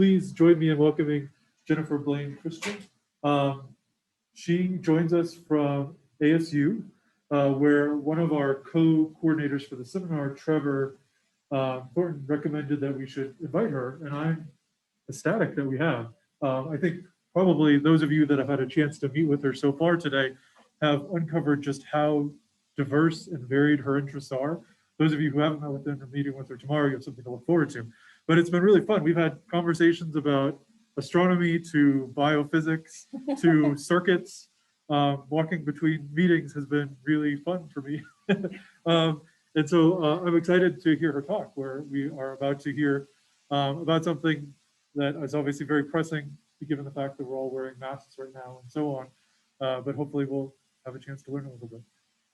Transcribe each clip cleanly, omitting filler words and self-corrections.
Please join me in welcoming Jennifer Blain Christen. She joins us from ASU, where one of our co-coordinators for the seminar, Trevor Thornton, recommended that we should invite her, and I'm ecstatic that we have. I think probably those of you that have had a chance to meet with her so far today have uncovered just how diverse and varied her interests are. Those of you who haven't met with them or meeting with her tomorrow, you have something to look forward to. But it's been really fun. We've had conversations about astronomy to biophysics to circuits. Walking between meetings has been really fun for me. And so I'm excited to hear her talk, where we are about to hear about something that is obviously very pressing, given the fact that we're all wearing masks right now and so on. But hopefully we'll have a chance to learn a little bit.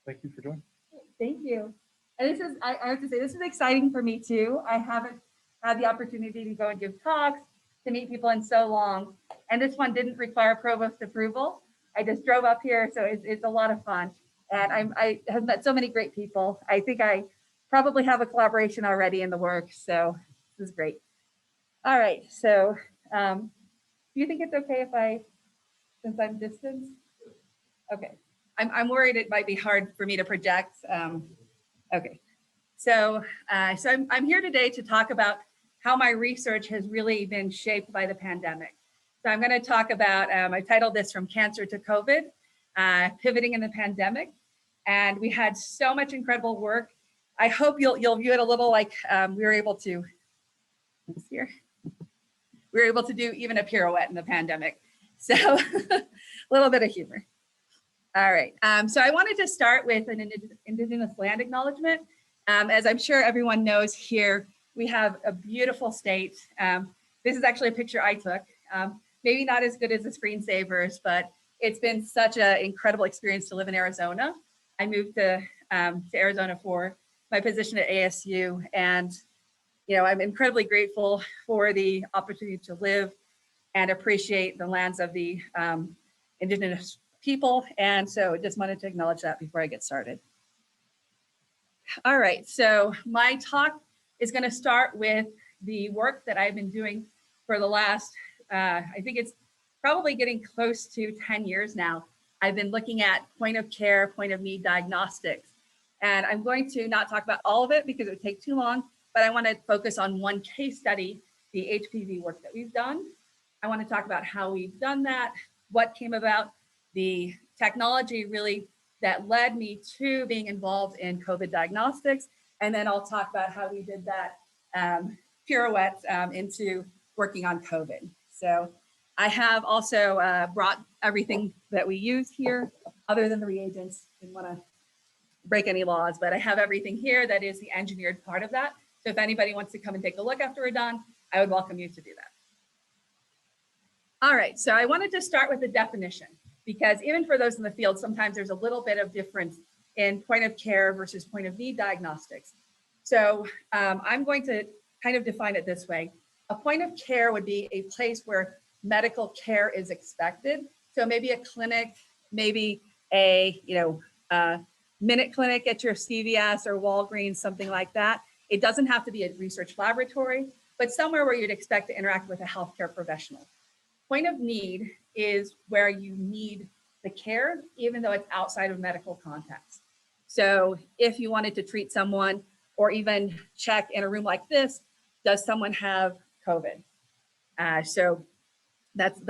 Thank you for joining. Thank you. And this is, I have to say, this is exciting for me too. I haven't had the opportunity to go and give talks, to meet people in so long. And this one didn't require provost approval. I just drove up here, so it's a lot of fun. And I have met so many great people. I think I probably have a collaboration already in the works, so this is great. All right, so do you think it's okay if since I'm distanced? Okay, I'm worried it might be hard for me to project. Okay, so I'm here today to talk about how my research has really been shaped by the pandemic. So I'm going to talk about, I titled this From Cancer to COVID, Pivoting in the Pandemic. And we had so much incredible work. I hope you'll view it a little like we were able to, here, we were able to do even a pirouette in the pandemic. So a little bit of humor. All right, so I wanted to start with an Indigenous land acknowledgement. As I'm sure everyone knows here, we have a beautiful state. This is actually a picture I took. Maybe not as good as the screensavers, but it's been such an incredible experience to live in Arizona. I moved to Arizona for my position at ASU, and I'm incredibly grateful for the opportunity to live and appreciate the lands of the Indigenous people. And so just wanted to acknowledge that before I get started. All right, so my talk is going to start with the work that I've been doing for the last, I think it's probably getting close to 10 years now. I've been looking at point of care, point of need diagnostics. And I'm going to not talk about all of it because it would take too long, but I want to focus on one case study, the HPV work that we've done. I want to talk about how we've done that, what came about, the technology really that led me to being involved in COVID diagnostics. And then I'll talk about how we did that pirouette into working on COVID. So I have also brought everything that we use here, other than the reagents. Didn't want to break any laws, but I have everything here that is the engineered part of that. So if anybody wants to come and take a look after we're done, I would welcome you to do that. All right, so I wanted to start with the definition, because even for those in the field, sometimes there's a little bit of difference in point of care versus point of need diagnostics. So I'm going to kind of define it this way. A point of care would be a place where medical care is expected. So maybe a clinic, maybe a minute clinic at your CVS or Walgreens, something like that. It doesn't have to be a research laboratory, but somewhere where you'd expect to interact with a healthcare professional. Point of need is where you need the care, even though it's outside of medical context. So if you wanted to treat someone or even check in a room like this, does someone have COVID? So that's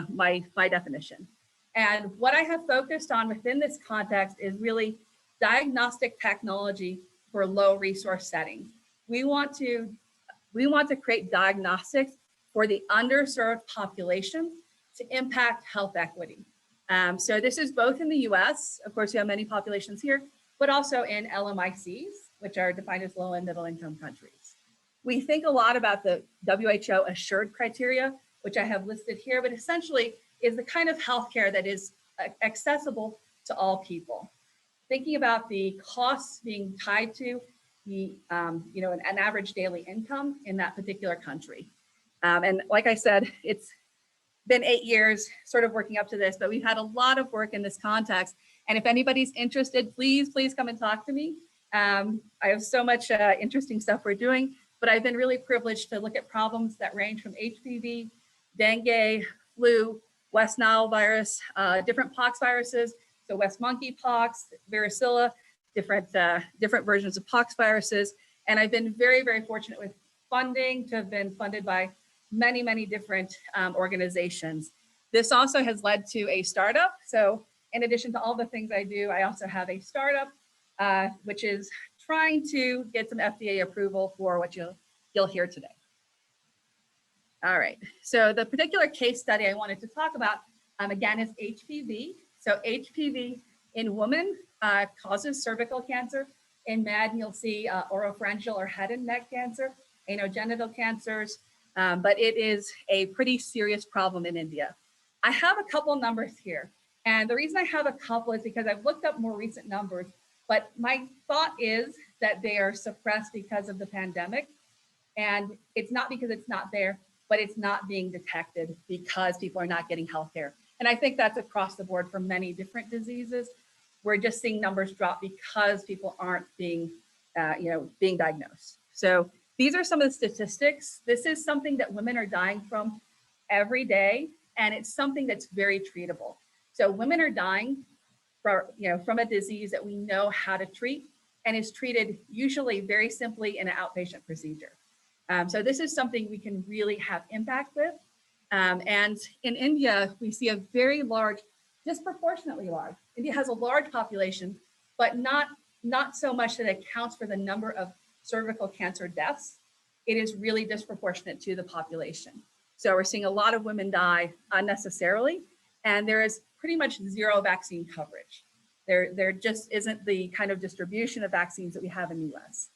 my definition. And what I have focused on within this context is really diagnostic technology for low resource settings. We want to create diagnostics for the underserved population to impact health equity. So this is both in the US, of course, you have many populations here, but also in LMICs, which are defined as low and middle income countries. We think a lot about the WHO assured criteria, which I have listed here, but essentially is the kind of healthcare that is accessible to all people. Thinking about the costs being tied to the, an average daily income in that particular country. And like I said, it's been 8 years sort of working up to this, but we've had a lot of work in this context. And if anybody's interested, please come and talk to me. I have so much interesting stuff we're doing. but I've been really privileged to look at problems that range from HPV, dengue, flu, West Nile virus, different pox viruses, so West monkeypox, varicella, different versions of pox viruses. And I've been very, very fortunate with funding to have been funded by many, many different organizations. This also has led to a startup. So in addition to all the things I do, I also have a startup, which is trying to get some FDA approval for what you'll hear today. All right, so the particular case study I wanted to talk about, again, is HPV. So HPV in women causes cervical cancer. In men, you'll see oropharyngeal or head and neck cancer, anogenital cancers, but it is a pretty serious problem in India. I have a couple numbers here. And the reason I have a couple is because I've looked up more recent numbers, but my thought is that they are suppressed because of the pandemic. And it's not because it's not there, but it's not being detected because people are not getting health care. And I think that's across the board for many different diseases. We're just seeing numbers drop because people aren't being diagnosed. So these are some of the statistics. This is something that women are dying from every day, and it's something that's very treatable. So women are dying from a disease that we know how to treat and is treated usually very simply in an outpatient procedure. So this is something we can really have impact with. And in India, we see a very large, disproportionately large. India has a large population, but not so much that it accounts for the number of cervical cancer deaths. It is really disproportionate to the population. So we're seeing a lot of women die unnecessarily, and there is pretty much zero vaccine coverage. There just isn't the kind of distribution of vaccines that we have in the US.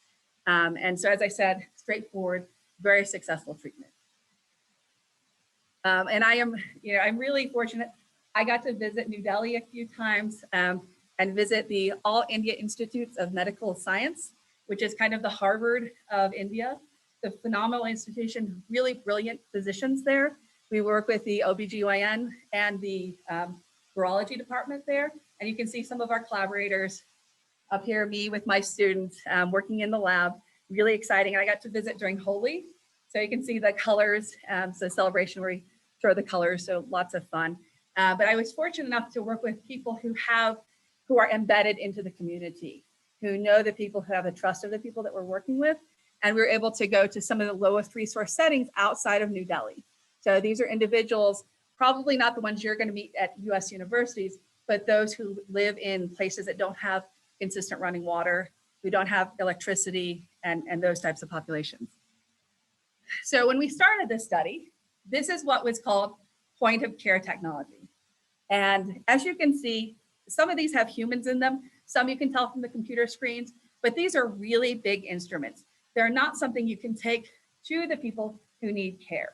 And so, as I said, straightforward, very successful treatment. And I'm really fortunate. I got to visit New Delhi a few times and visit the All India Institutes of Medical Science, which is kind of the Harvard of India. The phenomenal institution, really brilliant physicians there. We work with the OBGYN and the virology department there. And you can see some of our collaborators up here, me with my students working in the lab, really exciting. I got to visit during Holi. So you can see the colors, so celebration where we throw the colors, so lots of fun. But I was fortunate enough to work with people who are embedded into the community, who know the people, who have the trust of the people that we're working with. And we were able to go to some of the lowest resource settings outside of New Delhi. So these are individuals, probably not the ones you're going to meet at US universities, but those who live in places that don't have consistent running water, who don't have electricity, and those types of populations. So when we started this study, this is what was called point of care technology. And as you can see, some of these have humans in them. Some you can tell from the computer screens, but these are really big instruments. They're not something you can take to the people who need care.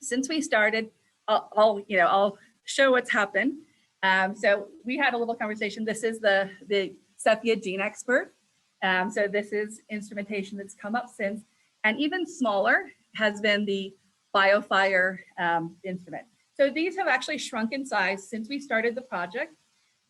Since we started, I'll show what's happened. So we had a little conversation. This is the Cepheid Gene Expert. So this is instrumentation that's come up since, and even smaller has been the BioFire instrument. So these have actually shrunk in size since we started the project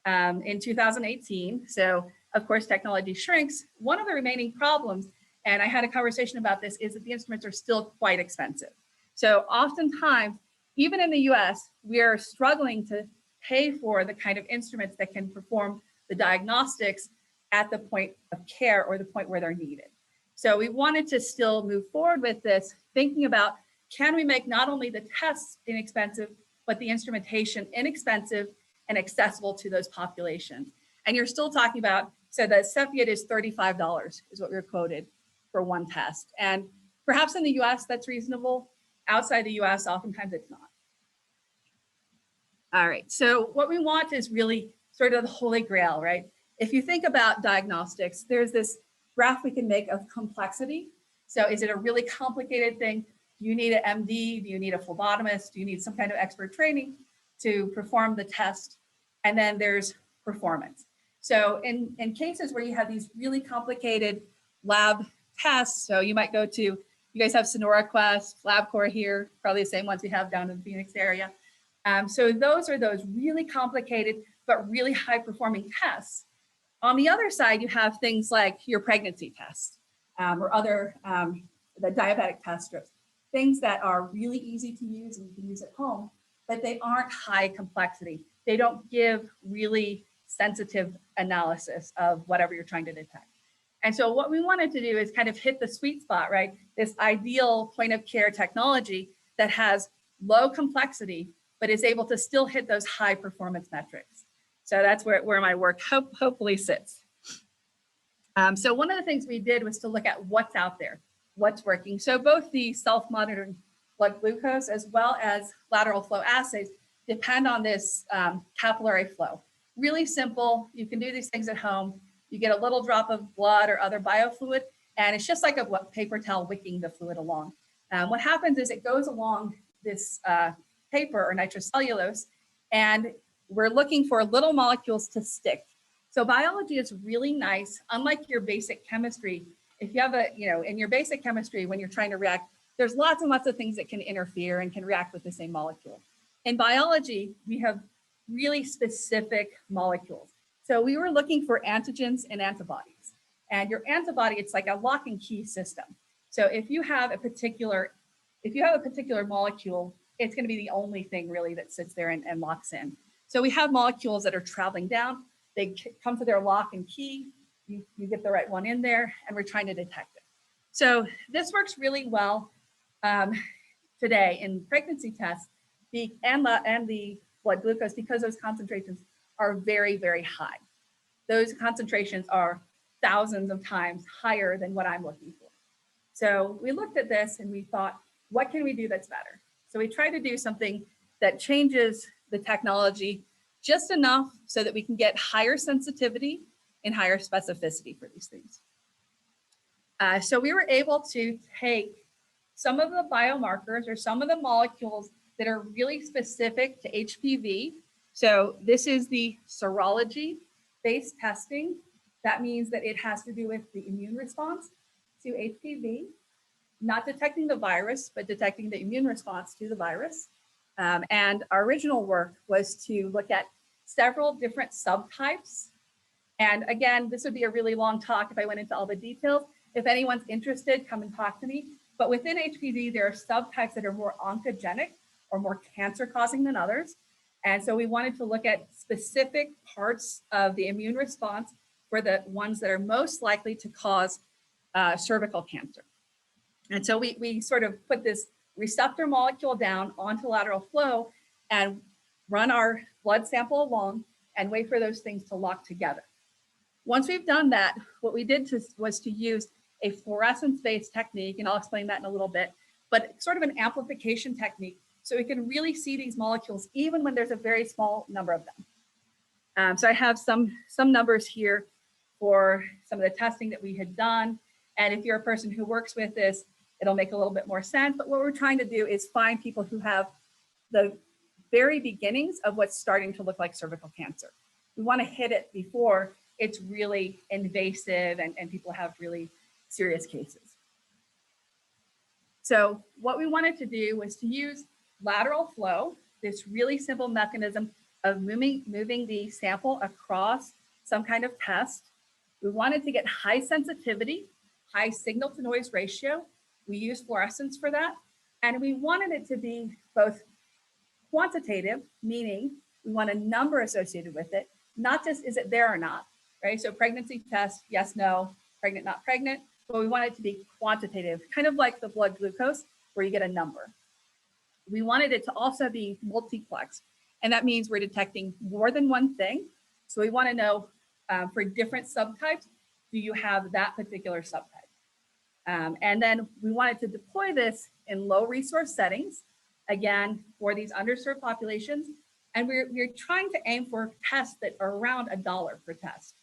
in 2018. So of course, technology shrinks. One of the remaining problems, and I had a conversation about this, is that the instruments are still quite expensive. So oftentimes, even in the US, we are struggling to pay for the kind of instruments that can perform the diagnostics at the point of care or the point where they're needed. So we wanted to still move forward with this, thinking about, can we make not only the tests inexpensive, but the instrumentation inexpensive and accessible to those populations? And you're still talking about, so the Cepheid is $35 is what we were quoted for one test. And perhaps in the US, that's reasonable. Outside the US, oftentimes it's not. All right, so what we want is really sort of the holy grail, right? If you think about diagnostics, there's this graph we can make of complexity. So is it a really complicated thing? Do you need an MD? Do you need a phlebotomist? Do you need some kind of expert training to perform the test? And then there's performance. So in cases where you have these really complicated lab tests, so you might go to, you guys have Sonora Quest, LabCorp here, probably the same ones we have down in the Phoenix area. So those are those really complicated, but really high performing tests. On the other side, you have things like your pregnancy test or other the diabetic test strips, things that are really easy to use and you can use at home, but they aren't high complexity. They don't give really sensitive analysis of whatever you're trying to detect. And so what we wanted to do is kind of hit the sweet spot, right? This ideal point of care technology that has low complexity, but is able to still hit those high performance metrics. So that's where my work hopefully sits. So one of the things we did was to look at what's out there, what's working. So both the self-monitoring blood glucose as well as lateral flow assays depend on this capillary flow. Really simple. You can do these things at home. You get a little drop of blood or other biofluid, and it's just like a paper towel wicking the fluid along. What happens is it goes along this paper or nitrocellulose, and we're looking for little molecules to stick. So biology is really nice. Unlike your basic chemistry, if you have in your basic chemistry, when you're trying to react, there's lots and lots of things that can interfere and can react with the same molecule. In biology, we have really specific molecules. So we were looking for antigens and antibodies. And your antibody, it's like a lock and key system. So if you have a particular molecule, it's going to be the only thing really that sits there and locks in. So we have molecules that are traveling down. They come to their lock and key. You get the right one in there, and we're trying to detect it. So this works really well today in pregnancy tests and the blood glucose, because those concentrations are very, very high. Those concentrations are thousands of times higher than what I'm looking for. So we looked at this and we thought, what can we do that's better? So we tried to do something that changes the technology just enough so that we can get higher sensitivity and higher specificity for these things. So we were able to take some of the biomarkers or some of the molecules that are really specific to HPV. So this is the serology-based testing. That means that it has to do with the immune response to HPV, not detecting the virus, but detecting the immune response to the virus. And our original work was to look at several different subtypes. And again, this would be a really long talk if I went into all the details. If anyone's interested, come and talk to me. But within HPV, there are subtypes that are more oncogenic or more cancer causing than others. And so we wanted to look at specific parts of the immune response for the ones that are most likely to cause cervical cancer. And so we sort of put this receptor molecule down onto lateral flow and run our blood sample along and wait for those things to lock together. Once we've done that, what we did was to use a fluorescence-based technique, and I'll explain that in a little bit, but sort of an amplification technique, so we can really see these molecules even when there's a very small number of them. So I have some numbers here for some of the testing that we had done. And if you're a person who works with this, it'll make a little bit more sense. But what we're trying to do is find people who have the very beginnings of what's starting to look like cervical cancer. We want to hit it before it's really invasive and people have really serious cases. So what we wanted to do was to use lateral flow, this really simple mechanism of moving the sample across some kind of test. We wanted to get high sensitivity, high signal to noise ratio. We use fluorescence for that. And we wanted it to be both quantitative, meaning we want a number associated with it, not just is it there or not, right? So pregnancy test, yes, no, pregnant, not pregnant, but we want it to be quantitative, kind of like the blood glucose where you get a number. We wanted it to also be multiplex, and that means we're detecting more than one thing. So we want to know for different subtypes, do you have that particular subtype? And then we wanted to deploy this in low resource settings, again, for these underserved populations. And we're trying to aim for tests that are around $1 per test.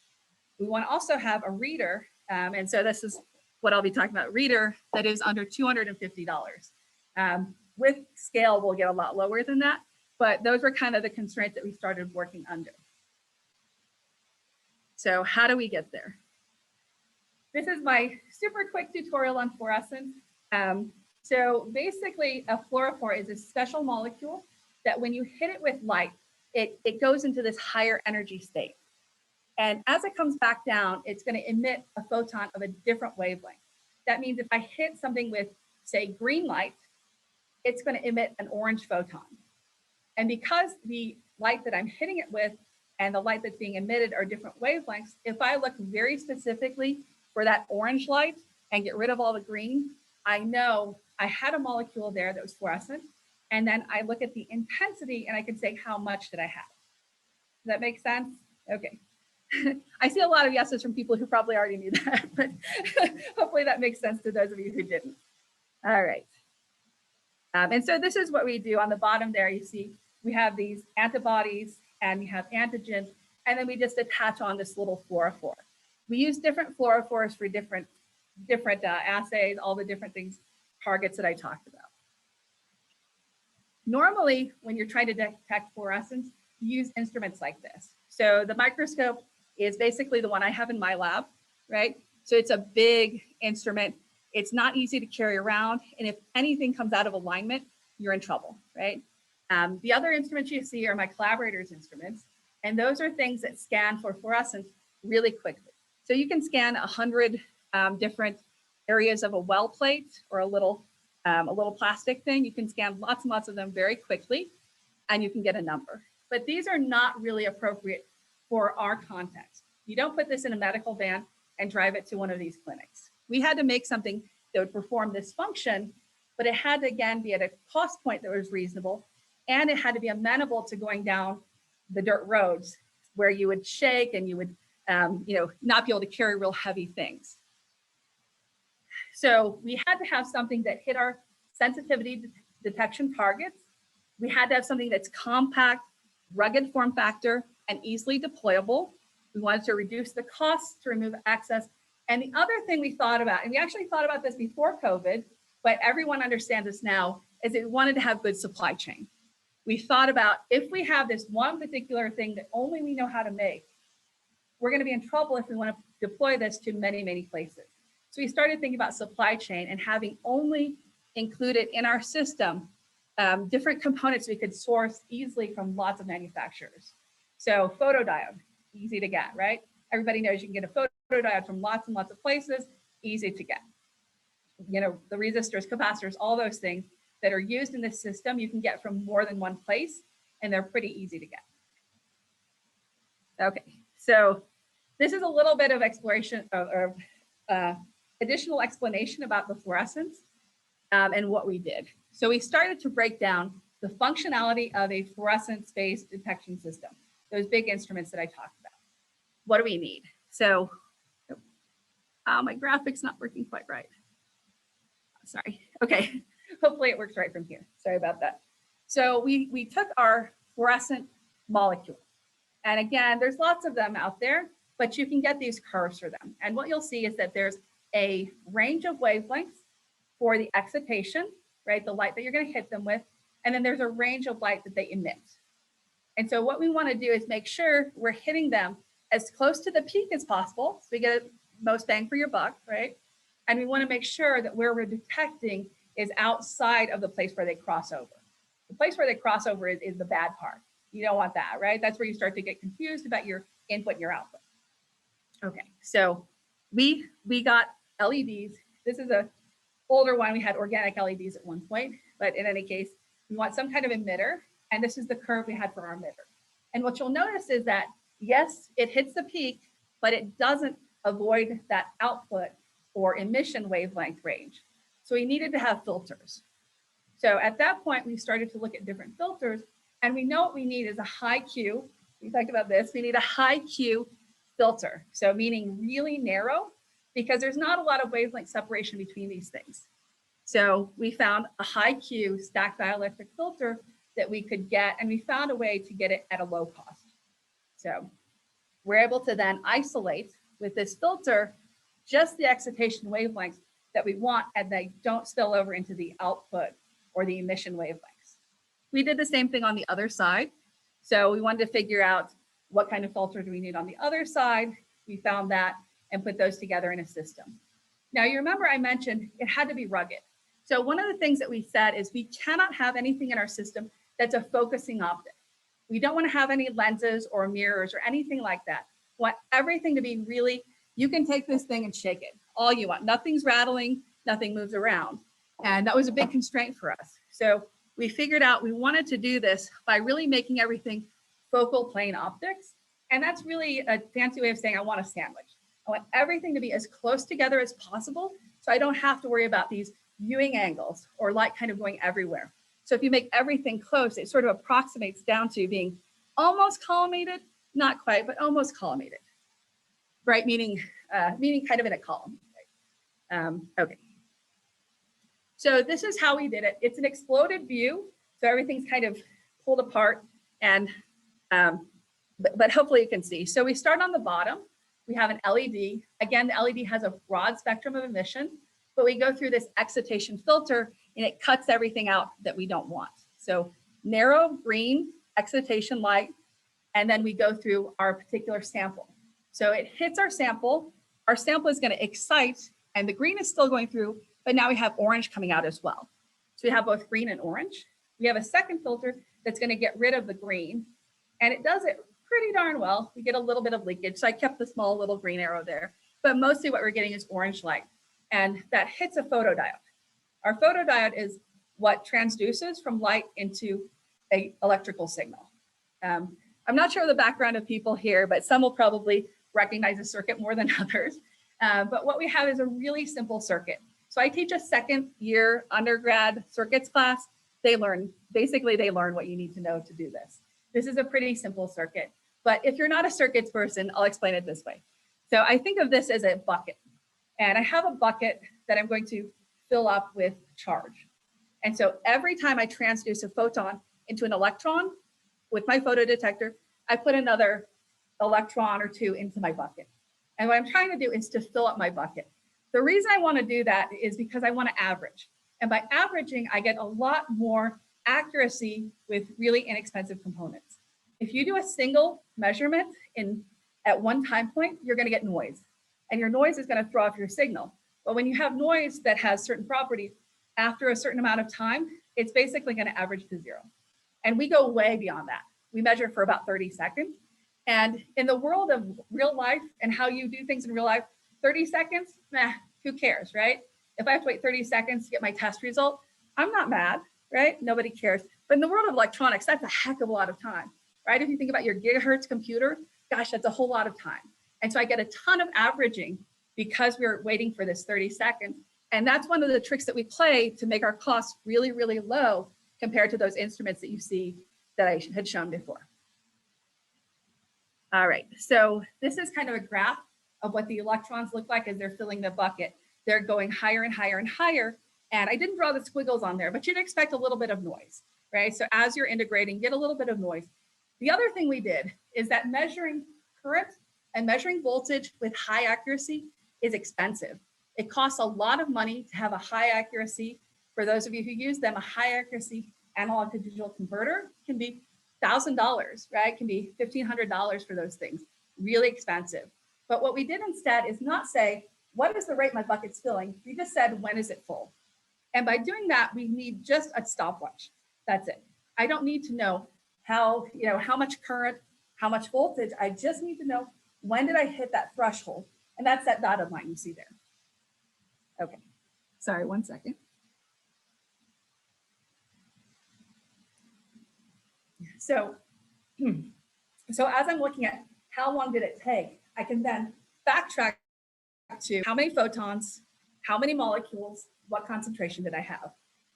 We want to also have a reader. And so this is what I'll be talking about, reader that is under $250. With scale, we'll get a lot lower than that. But those were kind of the constraints that we started working under. So how do we get there? This is my super quick tutorial on fluorescence. So basically, a fluorophore is a special molecule that when you hit it with light, it goes into this higher energy state. And as it comes back down, it's going to emit a photon of a different wavelength. that means if I hit something with, say, green light, it's going to emit an orange photon. And because the light that I'm hitting it with and the light that's being emitted are different wavelengths, if I look very specifically for that orange light and get rid of all the green, I know I had a molecule there that was fluorescent. And then I look at the intensity and I can say, how much did I have? Does that make sense? Okay. I see a lot of yeses from people who probably already knew that, but hopefully that makes sense to those of you who didn't. All right. And so this is what we do. On the bottom there, you see we have these antibodies and we have antigens, and then we just attach on this little fluorophore. We use different fluorophores for different assays, all the different things, targets that I talked about. Normally, when you're trying to detect fluorescence, you use instruments like this. So the microscope is basically the one I have in my lab, right? So it's a big instrument. It's not easy to carry around. And if anything comes out of alignment, you're in trouble, right? The other instruments you see are my collaborators' instruments. And those are things that scan for fluorescence really quickly. So you can scan 100 different areas of a well plate or a little plastic thing. You can scan lots and lots of them very quickly, and you can get a number. But these are not really appropriate for our context. You don't put this in a medical van and drive it to one of these clinics. We had to make something that would perform this function, but it had to, again, be at a cost point that was reasonable, and it had to be amenable to going down the dirt roads where you would shake and you would not be able to carry real heavy things. So we had to have something that hit our sensitivity detection targets. We had to have something that's compact, rugged form factor, and easily deployable. We wanted to reduce the costs to remove excess. And the other thing we thought about, and we actually thought about this before COVID, but everyone understands this now, is that we wanted to have good supply chain. We thought about, if we have this one particular thing that only we know how to make, we're going to be in trouble if we want to deploy this to many, many places. So we started thinking about supply chain and having only included in our system different components we could source easily from lots of manufacturers. So photodiode, easy to get, right? Everybody knows you can get a photodiode from lots and lots of places, easy to get. You know, the resistors, capacitors, all those things that are used in this system, you can get from more than one place, and they're pretty easy to get. Okay, so this is a little bit of exploration or additional explanation about the fluorescence and what we did. So we started to break down the functionality of a fluorescence-based detection system, those big instruments that I talked about. What do we need? So, my graphic's not working quite right. Sorry. Okay, hopefully it works right from here. Sorry about that. So we took our fluorescent molecule. And again, there's lots of them out there, but you can get these curves for them. And what you'll see is that there's a range of wavelengths for the excitation, right? The light that you're going to hit them with. And then there's a range of light that they emit. And so what we want to do is make sure we're hitting them as close to the peak as possible, so we get the most bang for your buck, right? And we want to make sure that where we're detecting is outside of the place where they cross over. The place where they cross over is the bad part. You don't want that, right? That's where you start to get confused about your input and your output. Okay, so we got LEDs. This is an older one. We had organic LEDs at one point, but in any case, we want some kind of emitter. And this is the curve we had for our emitter. And what you'll notice is that, yes, it hits the peak, but it doesn't avoid that output or emission wavelength range. So we needed to have filters. So at that point, we started to look at different filters, and we know what we need is a high Q. We talked about this. We need a high Q filter. So meaning really narrow, because there's not a lot of wavelength separation between these things. So we found a high Q stacked dielectric filter that we could get, and we found a way to get it at a low cost. So we're able to then isolate with this filter just the excitation wavelengths that we want, and they don't spill over into the output or the emission wavelengths. We did the same thing on the other side. So we wanted to figure out what kind of filter do we need on the other side. We found that and put those together in a system. Now, you remember I mentioned it had to be rugged. So one of the things that we said is we cannot have anything in our system that's a focusing optic. We don't want to have any lenses or mirrors or anything like that. We want everything to be really, you can take this thing and shake it. all you want. Nothing's rattling, nothing moves around. And that was a big constraint for us. So we figured out we wanted to do this by really making everything focal plane optics. And that's really a fancy way of saying I want a sandwich. I want everything to be as close together as possible so I don't have to worry about these viewing angles or light kind of going everywhere. So if you make everything close, it sort of approximates down to being almost collimated, not quite, but almost collimated. Right, meaning kind of in a column. Okay. So this is how we did it. It's an exploded view. So everything's kind of pulled apart and, but hopefully you can see. So we start on the bottom. We have an LED. Again, the LED has a broad spectrum of emission, but we go through this excitation filter and it cuts everything out that we don't want. So narrow green excitation light, and then we go through our particular sample. So it hits our sample is going to excite, and the green is still going through, but now we have orange coming out as well. So we have both green and orange. We have a second filter that's going to get rid of the green, and it does it pretty darn well. We get a little bit of leakage, so I kept the small little green arrow there, but mostly what we're getting is orange light, and that hits a photodiode. Our photodiode is what transduces from light into an electrical signal. I'm not sure the background of people here, but some will probably recognize the circuit more than others. But what we have is a really simple circuit. So I teach a second year undergrad circuits class. They learn what you need to know to do this. This is a pretty simple circuit, but if you're not a circuits person, I'll explain it this way. So I think of this as a bucket, and I have a bucket that I'm going to fill up with charge. And so every time I transduce a photon into an electron with my photodetector, I put another electron or two into my bucket. And what I'm trying to do is to fill up my bucket. The reason I want to do that is because I want to average. And by averaging, I get a lot more accuracy with really inexpensive components. If you do a single measurement at one time point, you're going to get noise. And your noise is going to throw off your signal. But when you have noise that has certain properties, after a certain amount of time, it's basically going to average to zero. And we go way beyond that. We measure for about 30 seconds. And in the world of real life and how you do things in real life, 30 seconds, who cares, right? If I have to wait 30 seconds to get my test result, I'm not mad, right? Nobody cares. But in the world of electronics, that's a heck of a lot of time, right? If you think about your gigahertz computer, gosh, that's a whole lot of time. And so I get a ton of averaging because we're waiting for this 30 seconds. And that's one of the tricks that we play to make our costs really, really low compared to those instruments that you see that I had shown before. All right, so this is kind of a graph of what the electrons look like as they're filling the bucket. They're going higher and higher and higher. And I didn't draw the squiggles on there, but you'd expect a little bit of noise, right? So as you're integrating, get a little bit of noise. The other thing we did is that measuring current and measuring voltage with high accuracy is expensive. It costs a lot of money to have a high accuracy. For those of you who use them, a high accuracy analog to digital converter can be $1,000, right? It can be $1,500 for those things, really expensive. But what we did instead is not say, what is the rate my bucket's filling? We just said, when is it full? And by doing that, we need just a stopwatch. That's it. I don't need to know how much current, how much voltage. I just need to know when did I hit that threshold? And that's that dotted line you see there. Okay, sorry, one second. So as I'm looking at how long did it take, I can then backtrack to how many photons, how many molecules, what concentration did I have?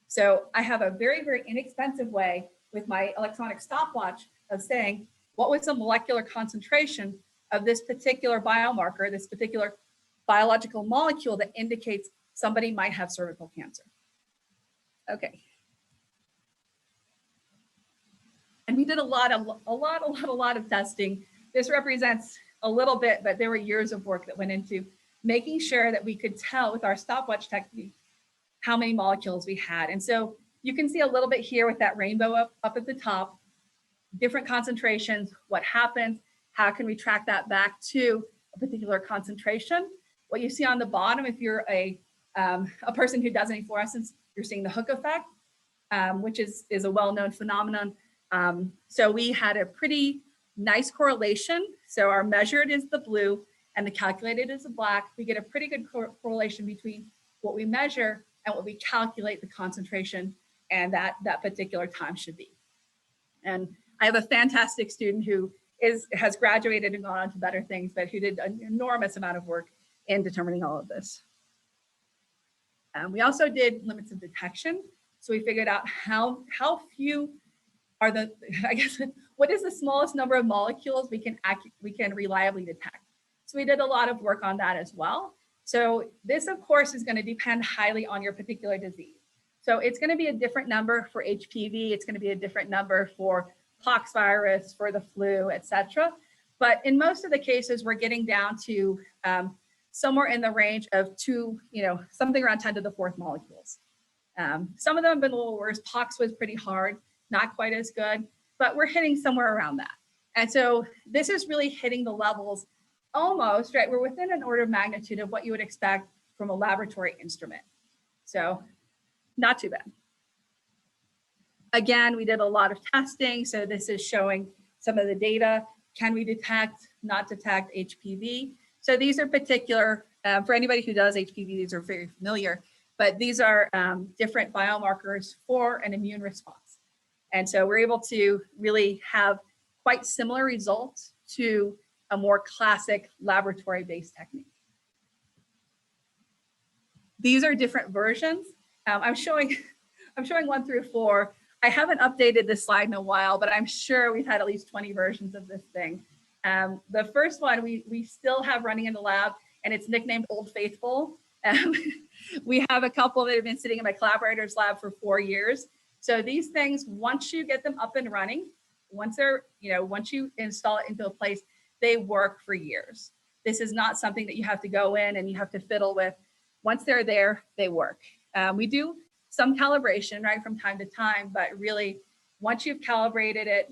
So I have a very, very inexpensive way with my electronic stopwatch of saying, what was the molecular concentration of this particular biomarker, this particular biological molecule that indicates somebody might have cervical cancer? Okay. And we did a lot of testing. This represents a little bit, but there were years of work that went into making sure that we could tell with our stopwatch technique how many molecules we had. And so you can see a little bit here with that rainbow up at the top, different concentrations, what happens, how can we track that back to a particular concentration. What you see on the bottom, if you're a person who does any fluorescence, you're seeing the hook effect, which is a well-known phenomenon. So we had a pretty nice correlation. So our measured is the blue and the calculated is a black, we get a pretty good correlation between what we measure and what we calculate the concentration and that particular time should be. And I have a fantastic student who has graduated and gone on to better things, but who did an enormous amount of work in determining all of this. We also did limits of detection. So we figured out how few are the, I guess, what is the smallest number of molecules we can reliably detect. So we did a lot of work on that as well. So this, of course, is going to depend highly on your particular disease. So it's going to be a different number for HPV. It's going to be a different number for pox virus, for the flu, et cetera. But in most of the cases, we're getting down to somewhere in the range of something around 10 to the fourth molecules. Some of them have been a little worse. Pox was pretty hard, not quite as good, but we're hitting somewhere around that. And so this is really hitting the levels almost, right? We're within an order of magnitude of what you would expect from a laboratory instrument. So not too bad. Again, we did a lot of testing. So this is showing some of the data. Can we detect, not detect HPV? So these are particular, for anybody who does HPV, these are very familiar, but these are different biomarkers for an immune response. And so we're able to really have quite similar results to a more classic laboratory-based technique. These are different versions. I'm showing 1 through 4. I haven't updated this slide in a while, but I'm sure we've had at least 20 versions of this thing. The first one we still have running in the lab, and it's nicknamed Old Faithful. We have a couple that have been sitting in my collaborator's lab for 4 years. So these things, once you get them up and running, once you install it into a place, they work for years. This is not something that you have to go in and you have to fiddle with. Once they're there, they work. We do some calibration, right, from time to time, but really, once you've calibrated it,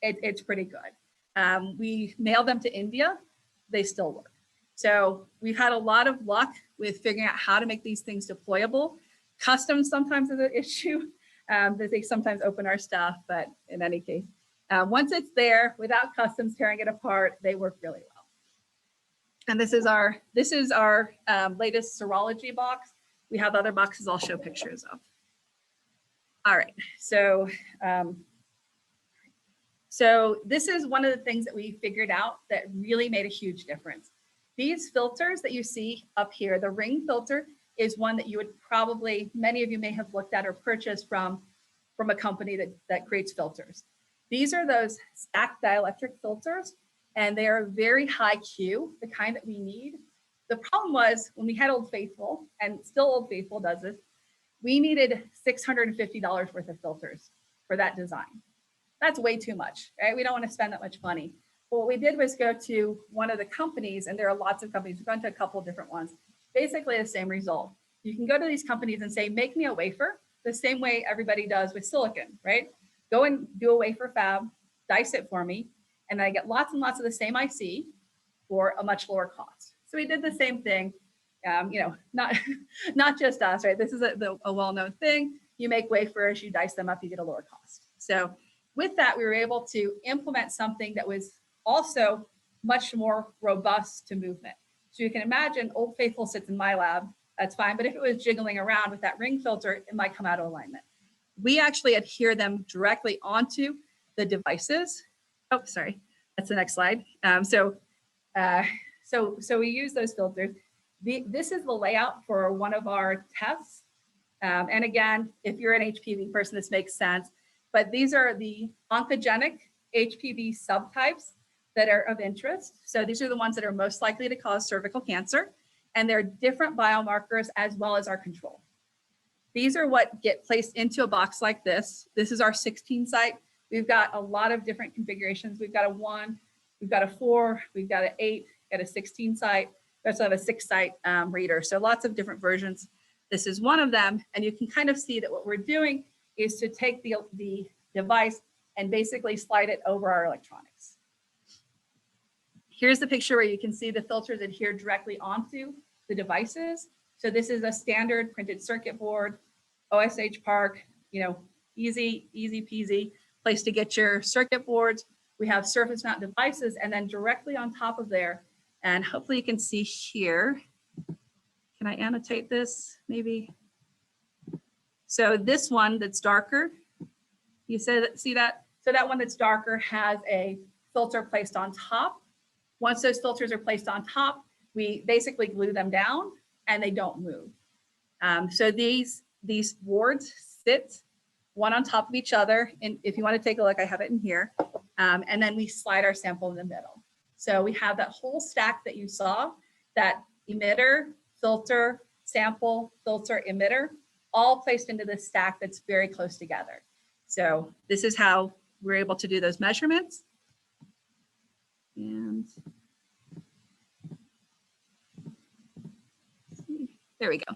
it's pretty good. We mail them to India, they still work. So we've had a lot of luck with figuring out how to make these things deployable. Customs sometimes is an issue. They sometimes open our stuff, but in any case, once it's there, without customs tearing it apart, they work really well. And this is our latest serology box. We have other boxes I'll show pictures of. All right, so this is one of the things that we figured out that really made a huge difference. These filters that you see up here, the ring filter is one that you would probably, many of you may have looked at or purchased from a company that creates filters. These are those stacked dielectric filters, and they are very high Q, the kind that we need. The problem was when we had Old Faithful, and still Old Faithful does this, we needed $650 worth of filters for that design. That's way too much, right? We don't want to spend that much money. Well, what we did was go to one of the companies, and there are lots of companies, we've gone to a couple of different ones, basically the same result. You can go to these companies and say, make me a wafer, the same way everybody does with silicon, right? Go and do a wafer fab, dice it for me, and I get lots and lots of the same IC for a much lower cost. So we did the same thing, not just us, right? This is a well-known thing. You make wafers, you dice them up, you get a lower cost. So with that, we were able to implement something that was also much more robust to movement. So you can imagine Old Faithful sits in my lab, that's fine. But if it was jiggling around with that ring filter, it might come out of alignment. We actually adhere them directly onto the devices. Oh, sorry, that's the next slide. So we use those filters. This is the layout for one of our tests. And again, if you're an HPV person, this makes sense. But these are the oncogenic HPV subtypes that are of interest. So these are the ones that are most likely to cause cervical cancer. And they're different biomarkers as well as our control. These are what get placed into a box like this. This is our 16 site. We've got a lot of different configurations. We've got a 1, we've got a 4, we've got an 8, got a 16 site. We also have a 6 site reader. So lots of different versions. This is one of them. And you can kind of see that what we're doing is to take the device and basically slide it over our electronics. Here's the picture where you can see the filters adhere directly onto the devices. So this is a standard printed circuit board, OSH Park, easy peasy place to get your circuit boards. We have surface mount devices, and then directly on top of there, And hopefully you can see here. Can I annotate this maybe? So this one that's darker, you see that? So that one that's darker has a filter placed on top. Once those filters are placed on top, we basically glue them down and they don't move. So these boards sit one on top of each other. And if you want to take a look, I have it in here. And then we slide our sample in the middle. So we have that whole stack that you saw, that emitter, filter, sample, filter, emitter, all placed into this stack that's very close together. So this is how we're able to do those measurements. And there we go.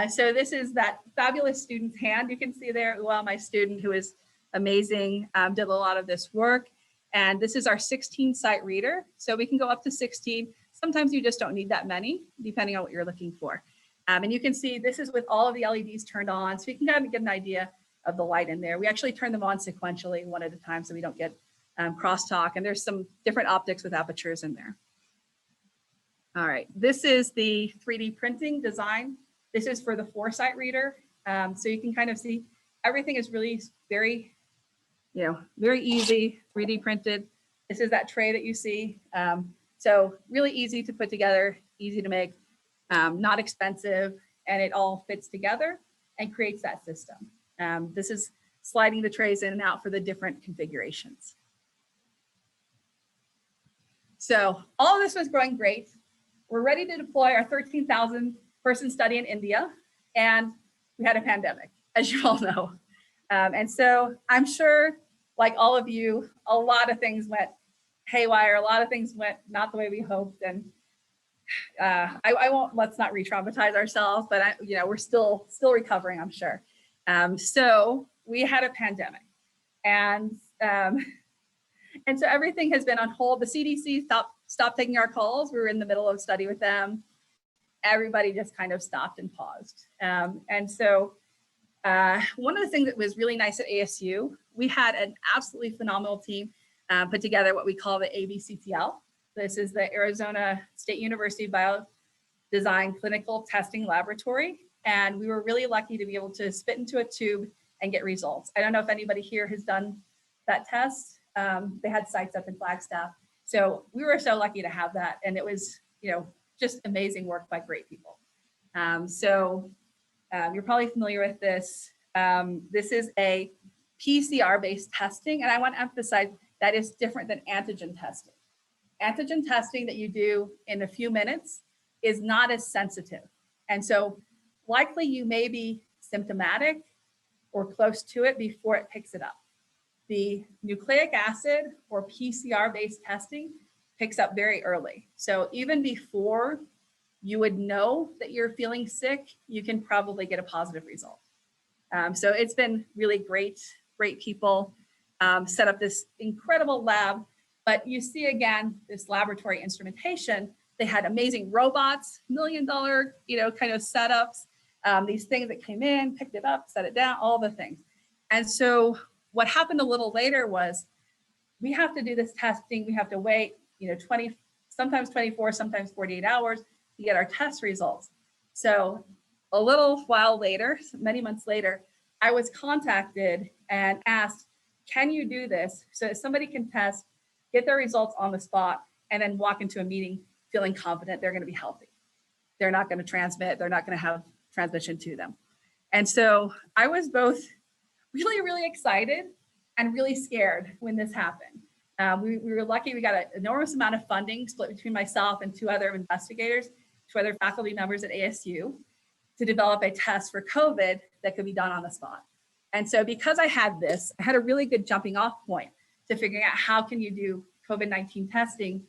So this is that fabulous student's hand. You can see there, well, my student who is amazing, did a lot of this work. And this is our 16 site reader. So we can go up to 16. Sometimes you just don't need that many, depending on what you're looking for. And you can see this is with all of the LEDs turned on. So you can kind of get an idea of the light in there. We actually turn them on sequentially, one at a time, so we don't get crosstalk. And there's some different optics with apertures in there. All right, this is the 3D printing design. This is for the 4-site reader. So you can kind of see everything is really very, very easy, 3D printed. This is that tray that you see. So really easy to put together, easy to make, not expensive, and it all fits together and creates that system. This is sliding the trays in and out for the different configurations. So all of this was going great. We're ready to deploy our 13,000 person study in India, and we had a pandemic, as you all know. And so I'm sure, like all of you, a lot of things went haywire. A lot of things went not the way we hoped. And I won't, let's not re-traumatize ourselves, but we're still recovering, I'm sure. So we had a pandemic, and so everything has been on hold. The CDC stopped taking our calls. We were in the middle of study with them. Everybody just kind of stopped and paused. And so one of the things that was really nice at ASU, we had an absolutely phenomenal team put together what we call the ABCTL. This is the Arizona State University Biodesign Clinical Testing Laboratory. And we were really lucky to be able to spit into a tube and get results. I don't know if anybody here has done that test. They had sites up in Flagstaff. So we were so lucky to have that. And it was, just amazing work by great people. You're probably familiar with this. This is a PCR-based testing. And I want to emphasize that is different than antigen testing. Antigen testing that you do in a few minutes is not as sensitive. And so likely you may be symptomatic or close to it before it picks it up. The nucleic acid or PCR-based testing picks up very early. So even before you would know that you're feeling sick, you can probably get a positive result. So it's been really great people set up this incredible lab. But you see, again, this laboratory instrumentation, they had amazing robots, $1 million, kind of setups, these things that came in, picked it up, set it down, all the things. And so what happened a little later was we have to do this testing. We have to wait, 20, sometimes 24, sometimes 48 hours to get our test results. So a little while later, many months later, I was contacted and asked, can you do this so that somebody can test, get their results on the spot, and then walk into a meeting feeling confident they're going to be healthy. They're not going to transmit. They're not going to have transmission to them. And so I was both really, really excited and really scared when this happened. We were lucky. We got an enormous amount of funding split between myself and 2 other investigators, 2 other faculty members at ASU, to develop a test for COVID that could be done on the spot. And so because I had this, I had a really good jumping off point to figuring out how can you do COVID-19 testing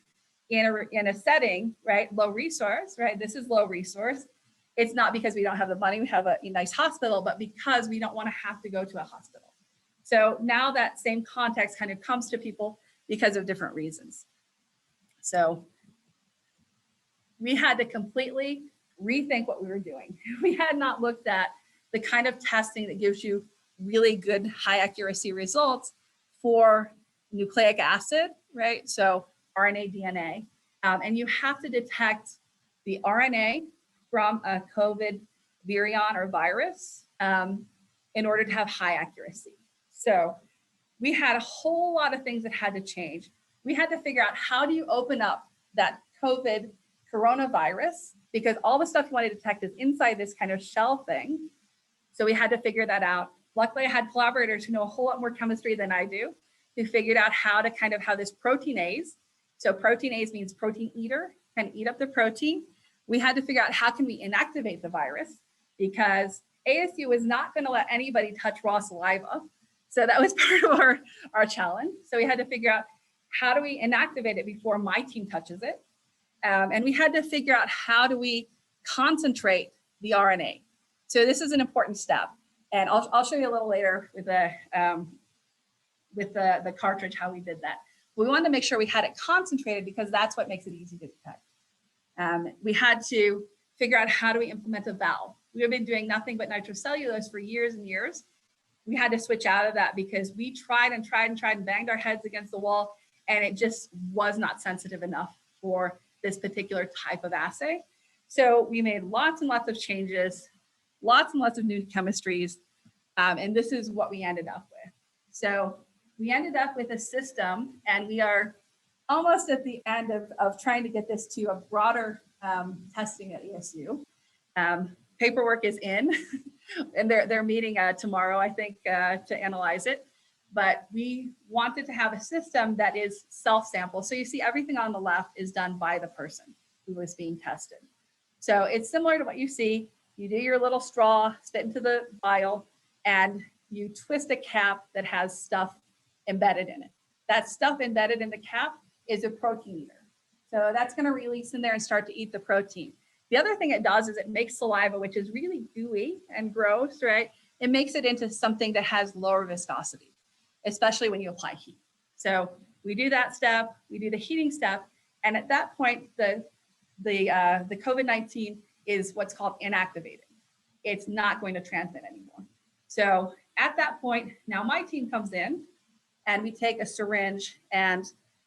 in a setting, right? Low resource, right? This is low resource. It's not because we don't have the money, we have a nice hospital, but because we don't want to have to go to a hospital. So now that same context kind of comes to people because of different reasons. So we had to completely rethink what we were doing. We had not looked at the kind of testing that gives you really good high accuracy results for nucleic acid, right? So RNA, DNA, And you have to detect the RNA from a COVID virion or virus in order to have high accuracy. So we had a whole lot of things that had to change. We had to figure out, how do you open up that COVID coronavirus, because all the stuff you want to detect is inside this kind of shell thing. So we had to figure that out. Luckily, I had collaborators who know a whole lot more chemistry than I do, who figured out how to kind of have this proteinase. So proteinase means protein eater, can eat up the protein. We had to figure out, how can we inactivate the virus, because ASU is not going to let anybody touch raw saliva. So that was part of our challenge. So we had to figure out, how do we inactivate it before my team touches it? And we had to figure out, how do we concentrate the RNA? So this is an important step. And I'll show you a little later with the cartridge, how we did that. We wanted to make sure we had it concentrated, because that's what makes it easy to detect. We had to figure out, how do we implement a valve? We have been doing nothing but nitrocellulose for years and years. We had to switch out of that, because we tried and banged our heads against the wall, and it just was not sensitive enough for this particular type of assay. So we made lots and lots of changes, lots and lots of new chemistries, and this is what we ended up with. So we ended up with a system, and we are almost at the end of trying to get this to a broader testing at ASU. Paperwork is in, and they're meeting tomorrow, I think, to analyze it. But we wanted to have a system that is self-sample. So you see, everything on the left is done by the person who is being tested. So it's similar to what you see. You do your little straw, spit into the vial, and you twist a cap that has stuff embedded in it. That stuff embedded in the cap is a protein eater. So that's going to release in there and start to eat the protein. The other thing it does is it makes saliva, which is really gooey and gross, right? It makes it into something that has lower viscosity, especially when you apply heat. So we do that step, we do the heating step, and at that point, the COVID-19 is what's called inactivated. It's not going to transmit anymore. So at that point, now my team comes in, and we take a syringe, and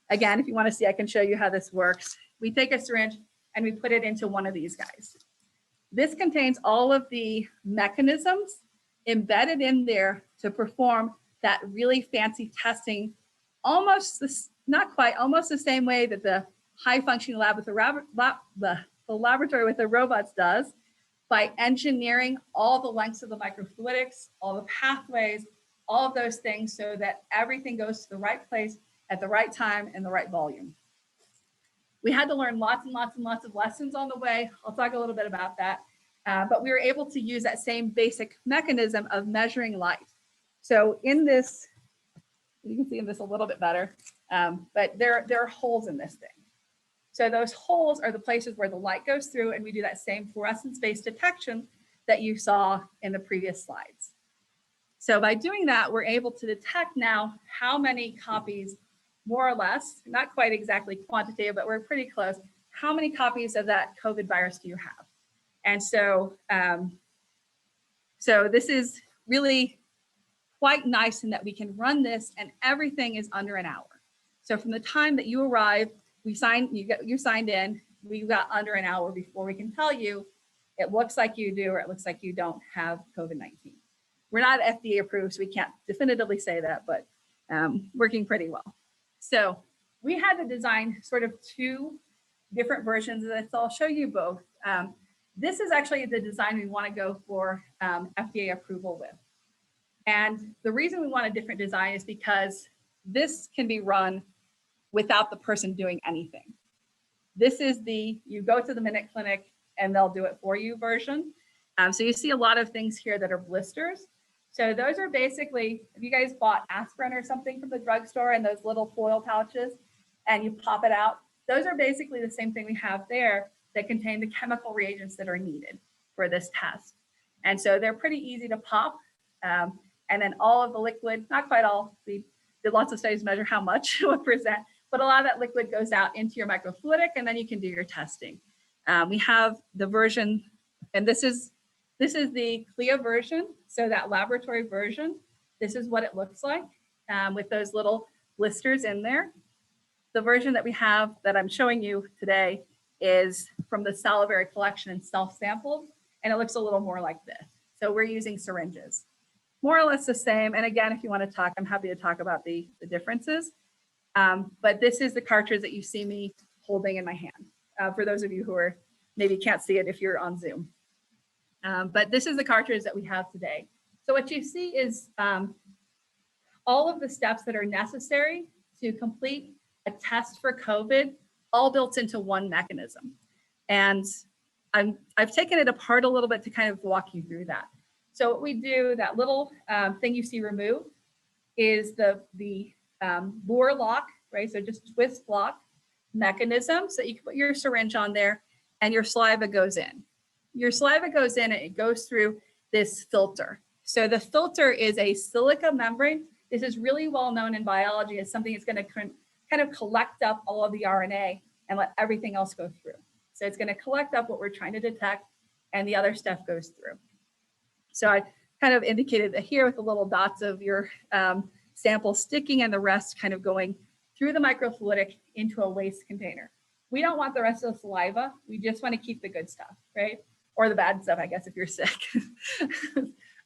again, if you want to see, I can show you how this works. We take a syringe and we put it into one of these guys. This contains all of the mechanisms embedded in there to perform that really fancy testing, almost not quite, almost the same way that the high functioning lab with the laboratory with the robots does, by engineering all the lengths of the microfluidics, all the pathways, all of those things, so that everything goes to the right place at the right time and the right volume. We had to learn lots and lots and lots of lessons on the way. I'll talk a little bit about that. But we were able to use that same basic mechanism of measuring light. So in this, you can see in this a little bit better, but there are holes in this thing. So those holes are the places where the light goes through, and we do that same fluorescence-based detection that you saw in the previous slides. So by doing that, we're able to detect now how many copies, more or less, not quite exactly quantitative, but we're pretty close. How many copies of that COVID virus do you have? And so, so this is really quite nice in that we can run this, and everything is under an hour. So from the time that you arrive, you signed in, we got under an hour before we can tell you it looks like you do or it looks like you don't have COVID-19. We're not FDA approved, so we can't definitively say that, but working pretty well. So we had to design sort of two different versions of this. So I'll show you both. This is actually the design we want to go for FDA approval with. And the reason we want a different design is because this can be run without the person doing anything. This is the, you go to the Minute Clinic and they'll do it for you version. So you see a lot of things here that are blisters. So those are basically, if you guys bought aspirin or something from the drugstore and those little foil pouches and you pop it out, those are basically the same thing we have there that contain the chemical reagents that are needed for this test. And so they're pretty easy to pop. And then all of the liquid, not quite all, we did lots of studies to measure how much, what percent, but a lot of that liquid goes out into your microfluidic, and then you can do your testing. We have the version, and this is the CLIA version. So that laboratory version, this is what it looks like with those little blisters in there. the version that we have that I'm showing you today is from the salivary collection and self-sampled, and it looks a little more like this. So we're using syringes. More or less the same. And again, if you want to talk, I'm happy to talk about the differences. But this is the cartridge that you see me holding in my hand. For those of you who are maybe can't see it if you're on Zoom. But this is the cartridge that we have today. So what you see is all of the steps that are necessary to complete a test for COVID, all built into one mechanism. And I've taken it apart a little bit to kind of walk you through that. So what we do, that little thing you see removed is the bore lock, right? So just twist lock mechanism so that you can put your syringe on there and your saliva goes in. Your saliva goes in and it goes through this filter. So the filter is a silica membrane. This is really well known in biology as something that's going to kind of collect up all of the RNA and let everything else go through. So it's going to collect up what we're trying to detect and the other stuff goes through. So I kind of indicated that here with the little dots of your sample sticking and the rest kind of going through the microfluidic into a waste container. We don't want the rest of the saliva. We just want to keep the good stuff, right? Or the bad stuff, I guess, if you're sick.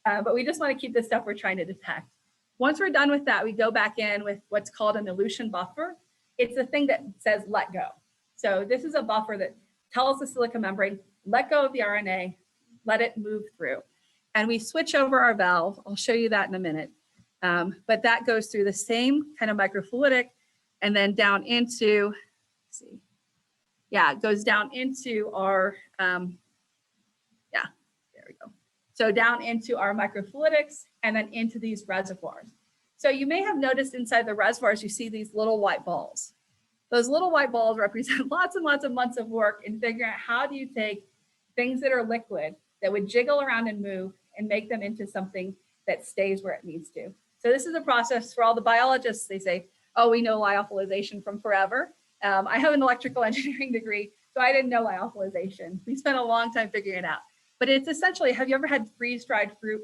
But we just want to keep the stuff we're trying to detect. Once we're done with that, we go back in with what's called an elution buffer. It's a thing that says let go. So this is a buffer that tells the silica membrane, let go of the RNA, let it move through. And we switch over our valve. I'll show you that in a minute. But that goes through the same kind of microfluidic and then down into, let's see. Yeah, it goes down into our, there we go. So down into our microfluidics and then into these reservoirs. So you may have noticed inside the reservoirs, you see these little white balls. Those little white balls represent lots and lots of months of work in figuring out how do you take things that are liquid that would jiggle around and move and make them into something that stays where it needs to. So this is a process for all the biologists. They say, oh, we know lyophilization from forever. I have an electrical engineering degree, so I didn't know lyophilization. We spent a long time figuring it out. But it's essentially, have you ever had freeze-dried fruit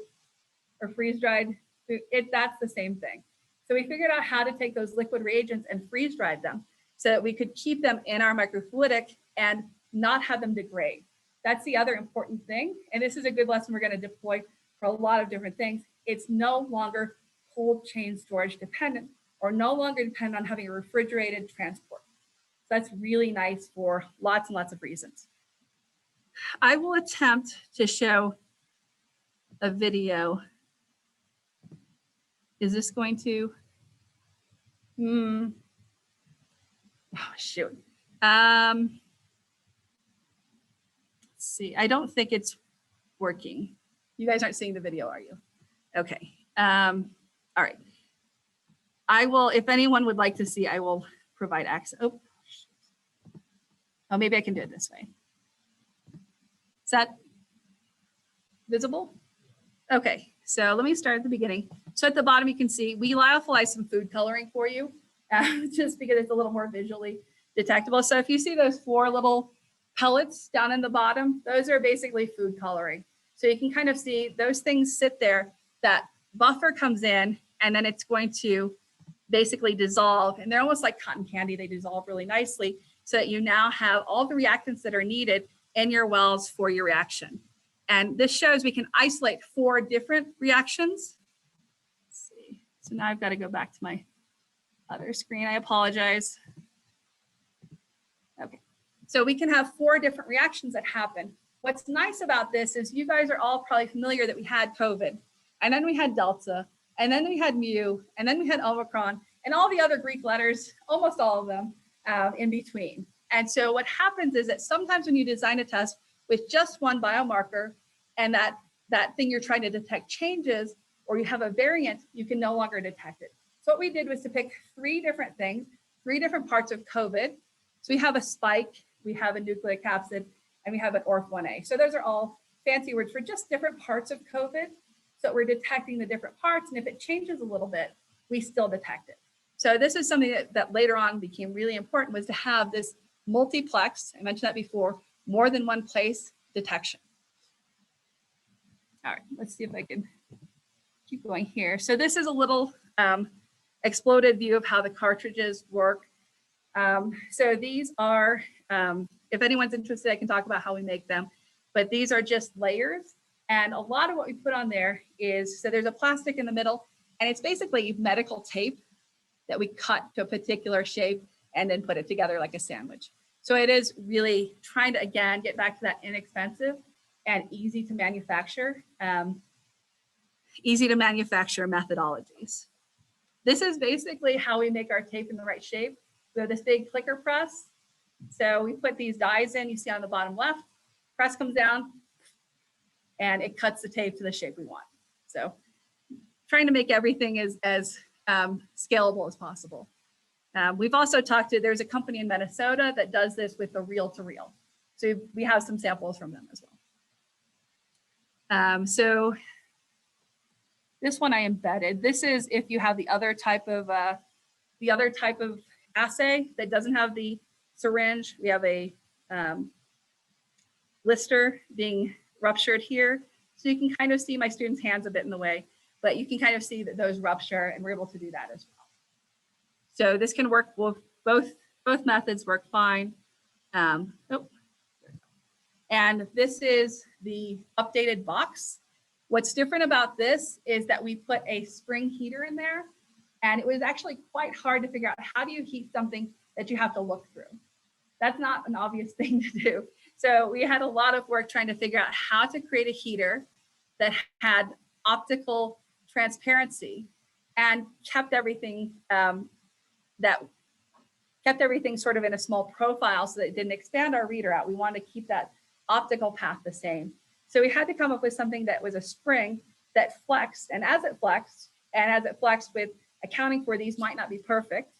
or freeze-dried food? That's the same thing. So we figured out how to take those liquid reagents and freeze-dried them so that we could keep them in our microfluidic and not have them degrade. That's the other important thing. And this is a good lesson we're going to deploy for a lot of different things. It's no longer cold chain storage dependent or no longer dependent on having a refrigerated transport. So that's really nice for lots and lots of reasons. I will attempt to show a video. Is this going to? Oh, shoot. Let's see. I don't think it's working. You guys aren't seeing the video, are you? Okay. All right. I will, if anyone would like to see, I will provide access. Oh, maybe I can do it this way. Is that visible? Okay, so let me start at the beginning. So at the bottom, you can see we lyophilize some food coloring for you, just because it's a little more visually detectable. So if you see those 4 little pellets down in the bottom, those are basically food coloring. So you can kind of see those things sit there, that buffer comes in, and then it's going to basically dissolve. And they're almost like cotton candy. They dissolve really nicely so that you now have all the reactants that are needed in your wells for your reaction. And this shows we can isolate 4 different reactions. Let's see. So now I've got to go back to my other screen. I apologize. Okay. So we can have 4 different reactions that happen. What's nice about this is you guys are all probably familiar that we had COVID, and then we had Delta, and then we had Mu, and then we had Omicron, and all the other Greek letters, almost all of them in between. And so what happens is that sometimes when you design a test with just one biomarker and that thing you're trying to detect changes, or you have a variant, you can no longer detect it. So what we did was to pick 3 different things, 3 different parts of COVID. So we have a spike, we have a nucleic capsid, and we have an ORF1A. So those are all fancy words for just different parts of COVID. So we're detecting the different parts, and if it changes a little bit, we still detect it. So this is something that later on became really important, was to have this multiplex, I mentioned that before, more than one place detection. All right, let's see if I can keep going here. So this is a little exploded view of how the cartridges work. So these are, if anyone's interested, I can talk about how we make them, but these are just layers. And a lot of what we put on there is, so there's a plastic in the middle, and it's basically medical tape that we cut to a particular shape and then put it together like a sandwich. So it is really trying to, again, get back to that inexpensive and easy to manufacture methodologies. This is basically how we make our tape in the right shape. We have this big clicker press. So we put these dies in, you see on the bottom left, press comes down and it cuts the tape to the shape we want. So trying to make everything as scalable as possible. We've also talked to, there's a company in Minnesota that does this with the reel-to-reel. So we have some samples from them as well. So this one I embedded. This is if you have the other type of assay that doesn't have the syringe. We have a blister being ruptured here. So you can kind of see my students' hands a bit in the way, but you can kind of see that those rupture, and we're able to do that as well. So this can work, both methods work fine. And this is the updated box. What's different about this is that we put a spring heater in there, and it was actually quite hard to figure out how do you heat something that you have to look through. That's not an obvious thing to do. So we had a lot of work trying to figure out how to create a heater that had optical transparency and kept everything sort of in a small profile so that it didn't expand our reader out. We wanted to keep that optical path the same. So we had to come up with something that was a spring that flexed, and as it flexed with accounting for these might not be perfect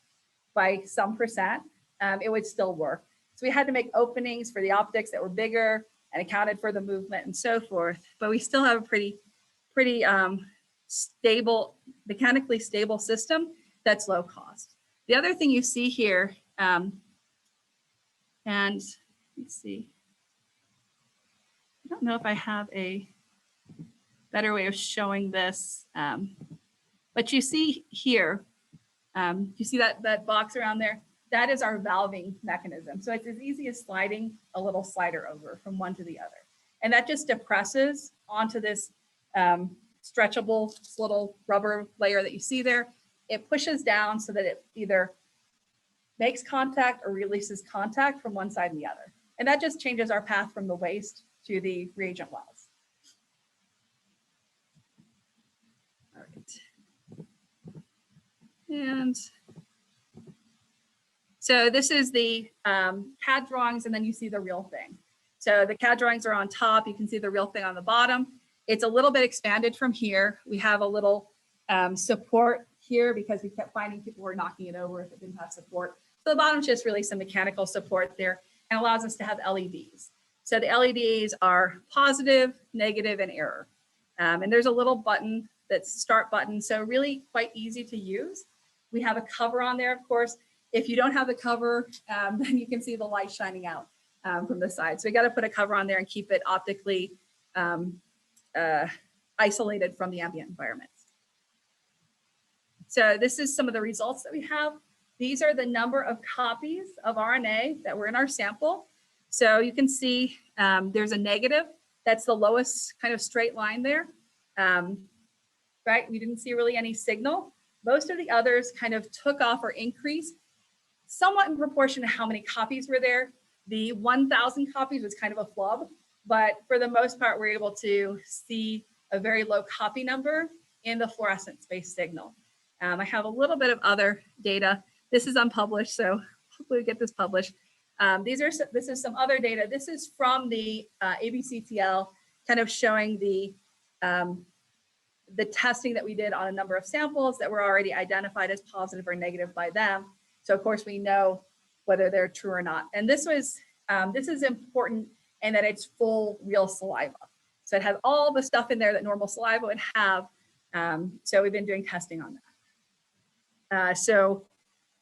by some percent, it would still work. So we had to make openings for the optics that were bigger and accounted for the movement and so forth, but we still have a pretty stable, mechanically stable system that's low cost. The other thing you see here, and let's see, I don't know if I have a better way of showing this, but you see here, you see that box around there? That is our valving mechanism. So it's as easy as sliding a little slider over from one to the other. And that just depresses onto this stretchable little rubber layer that you see there. It pushes down so that it either makes contact or releases contact from one side and the other. And that just changes our path from the waste to the reagent wells. All right. And so this is the CAD drawings, and then you see the real thing. So the CAD drawings are on top. You can see the real thing on the bottom. It's a little bit expanded from here. We have a little support here because we kept finding people were knocking it over if it didn't have support. So the bottom's just really some mechanical support there and allows us to have LEDs. So the LEDs are positive, negative, and error. And there's a little button that's start button. So really quite easy to use. We have a cover on there, of course. If you don't have the cover, then you can see the light shining out from the side. So we got to put a cover on there and keep it optically isolated from the ambient environment. So this is some of the results that we have. These are the number of copies of RNA that were in our sample. So you can see there's a negative. That's the lowest kind of straight line there. Right? We didn't see really any signal. Most of the others kind of took off or increased somewhat in proportion to how many copies were there. The 1,000 copies was kind of a flub, but for the most part, we're able to see a very low copy number in the fluorescent space signal. I have a little bit of other data. This is unpublished, so hopefully we get this published. This is some other data. This is from the ABCTL, kind of showing the testing that we did on a number of samples that were already identified as positive or negative by them. So of course we know whether they're true or not. And this is important in that it's full real saliva. So it has all the stuff in there that normal saliva would have. So we've been doing testing on that. So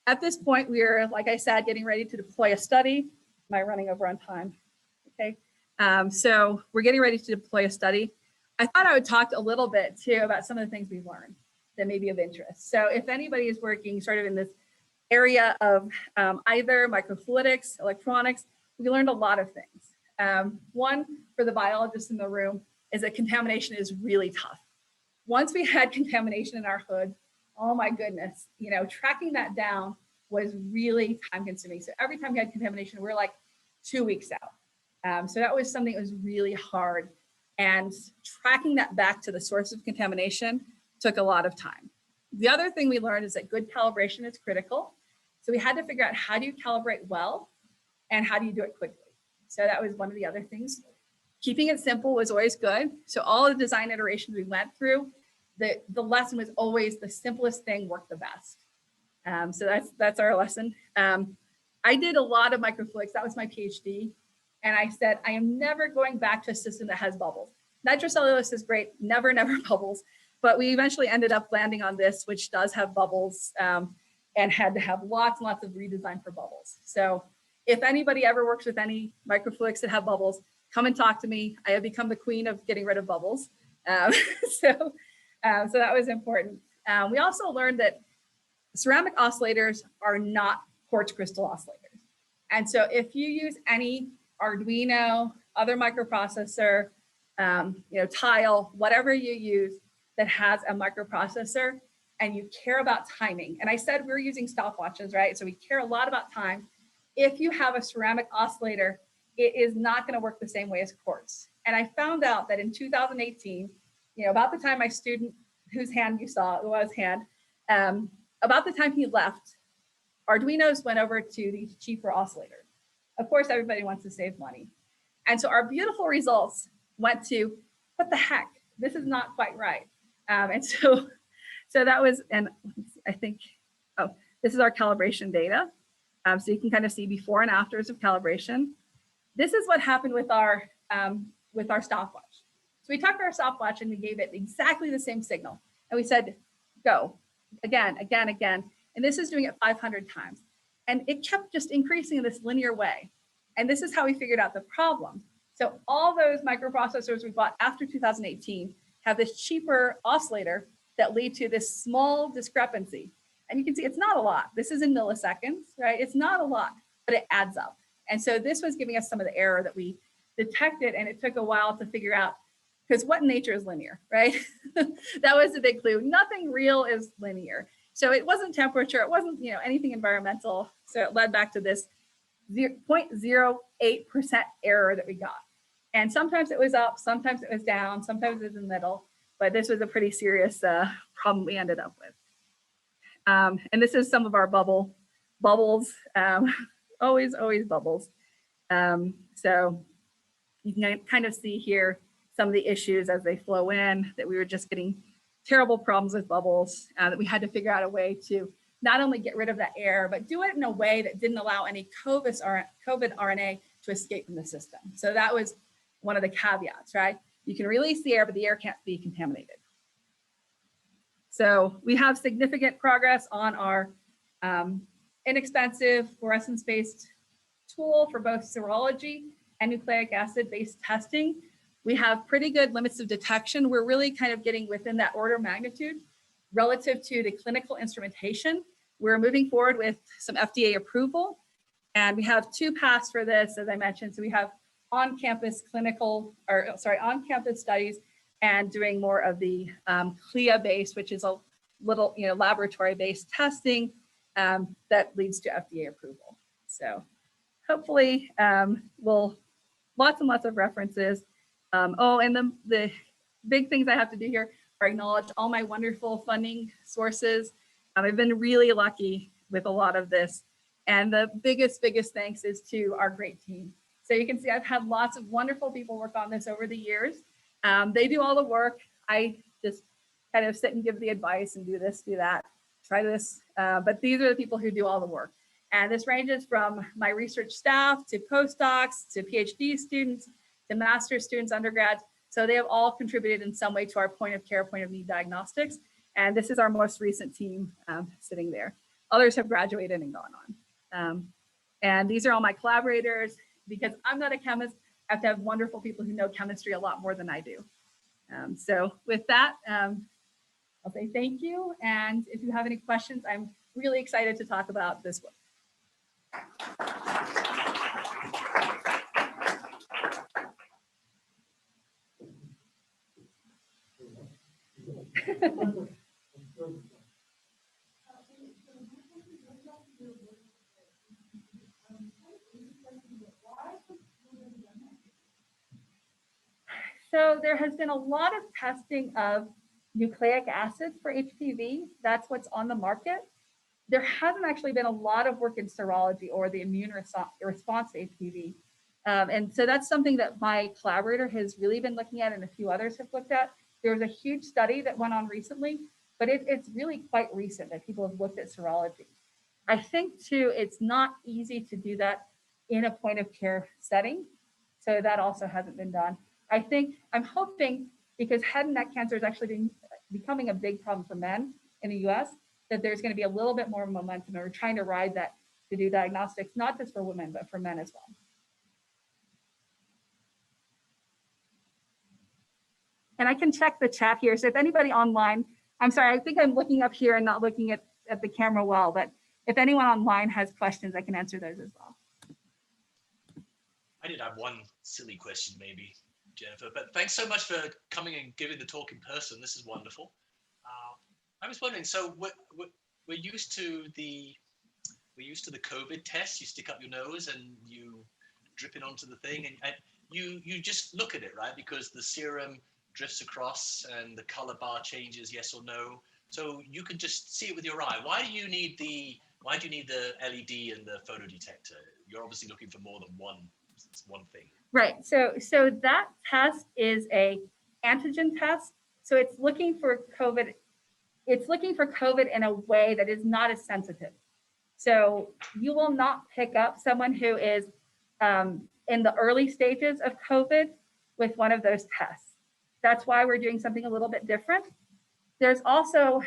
at this point, we're, like I said, getting ready to deploy a study. Am I running over on time? Okay. So we're getting ready to deploy a study. I thought I would talk a little bit too about some of the things we've learned that may be of interest. So if anybody is working sort of in this area of either microfluidics, electronics. We learned a lot of things. One, for the biologists in the room, is that contamination is really tough. Once we had contamination in our hood, oh my goodness, tracking that down was really time consuming. So every time we had contamination, we were like 2 weeks out. So that was something that was really hard. And tracking that back to the source of contamination took a lot of time. The other thing we learned is that good calibration is critical. So we had to figure out, how do you calibrate well and how do you do it quickly? So that was one of the other things. Keeping it simple was always good. So all the design iterations we went through, the lesson was always the simplest thing worked the best. So that's our lesson. I did a lot of microfluidics. That was my PhD. And I said, I am never going back to a system that has bubbles. Nitrocellulose is great, never bubbles. But we eventually ended up landing on this, which does have bubbles, and had to have lots and lots of redesign for bubbles. So if anybody ever works with any microfluidics that have bubbles, come and talk to me. I have become the queen of getting rid of bubbles. So that was important. We also learned that ceramic oscillators are not quartz crystal oscillators. And so if you use any Arduino, other microprocessor, tile, whatever you use that has a microprocessor, and you care about timing. And I said we're using stopwatches, right? So we care a lot about time. If you have a ceramic oscillator, it is not going to work the same way as quartz. And I found out that in 2018, about the time my student, whose hand you saw, it was hand, about the time he left, Arduinos went over to these cheaper oscillators. Of course, everybody wants to save money. And so our beautiful results went to, what the heck, this is not quite right. And so that was, and I think, this is our calibration data. So you can kind of see before and afters of calibration. This is what happened with our stopwatch. So we took our stopwatch and we gave it exactly the same signal. And we said, go, again. And this is doing it 500 times. And it kept just increasing in this linear way. And this is how we figured out the problem. So all those microprocessors we bought after 2018 have this cheaper oscillator that lead to this small discrepancy. And you can see it's not a lot. This is in milliseconds, right? It's not a lot, but it adds up. And so this was giving us some of the error that we detected, and it took a while to figure out, because what in nature is linear, right? That was the big clue. Nothing real is linear. So it wasn't temperature, it wasn't anything environmental. So it led back to this 0.08% error that we got. And sometimes it was up, sometimes it was down, sometimes it was in the middle, but this was a pretty serious problem we ended up with. And this is some of our bubbles, always bubbles. So you can kind of see here some of the issues as they flow in, that we were just getting terrible problems with bubbles, that we had to figure out a way to not only get rid of that air, but do it in a way that didn't allow any COVID RNA to escape from the system. So that was one of the caveats, right? You can release the air, but the air can't be contaminated. So we have significant progress on our inexpensive fluorescence-based tool for both serology and nucleic acid-based testing. We have pretty good limits of detection. We're really kind of getting within that order of magnitude relative to the clinical instrumentation. We're moving forward with some FDA approval, and we have 2 paths for this, as I mentioned. So we have on-campus on-campus studies, and doing more of the CLIA-based, which is a little, laboratory-based testing that leads to FDA approval. So hopefully, lots and lots of references. And the big things I have to do here are acknowledge all my wonderful funding sources. I've been really lucky with a lot of this. And the biggest thanks is to our great team. So you can see I've had lots of wonderful people work on this over the years. They do all the work. I just kind of sit and give the advice and do this, do that, try this. But these are the people who do all the work. And this ranges from my research staff to postdocs to PhD students to master's students, undergrads. So they have all contributed in some way to our point of care, point of need diagnostics. And this is our most recent team sitting there. Others have graduated and gone on. And these are all my collaborators. Because I'm not a chemist, I have to have wonderful people who know chemistry a lot more than I do. So with that, I'll say thank you. And if you have any questions, I'm really excited to talk about this one. So there has been a lot of testing of nucleic acids for HPV. That's what's on the market. There hasn't actually been a lot of work in serology or the immune response to HPV. And so that's something that my collaborator has really been looking at and a few others have looked at. There was a huge study that went on recently, but it's really quite recent that people have looked at serology. I think too, it's not easy to do that in a point of care setting. So that also hasn't been done. I'm hoping, because head and neck cancer is actually becoming a big problem for men in the US, that there's going to be a little bit more momentum, and we're trying to ride that to do diagnostics, not just for women, but for men as well. And I can check the chat here. So if anybody online, I'm sorry, I think I'm looking up here and not looking at the camera well, but if anyone online has questions, I can answer those as well. I did have one silly question maybe, Jennifer, but thanks so much for coming and giving the talk in person. This is wonderful. I was wondering, so we're used to the COVID test. You stick up your nose and you drip it onto the thing, and you just look at it, right? Because the serum drifts across and the color bar changes, yes or no. So you can just see it with your eye. Why do you need the LED and the photo detector? You're obviously looking for more than one thing. Right. So that test is a antigen test. So it's looking for COVID. It's looking for COVID in a way that is not as sensitive. So you will not pick up someone who is in the early stages of COVID with one of those tests. That's why we're doing something a little bit different. There's also,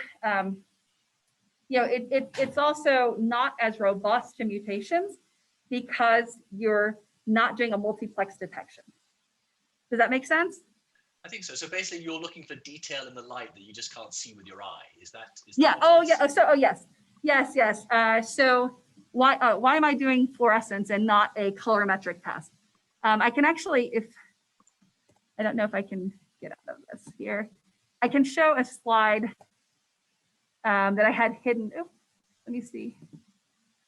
it's also not as robust to mutations because you're not doing a multiplex detection. Does that make sense? I think so. So basically, you're looking for detail in the light that you just can't see with your eye. Is that yeah. Oh, yeah. So, yes. So why am I doing fluorescence and not a colorimetric test? I can actually, I don't know if I can get out of this here. I can show a slide that I had hidden. Oh, let me see.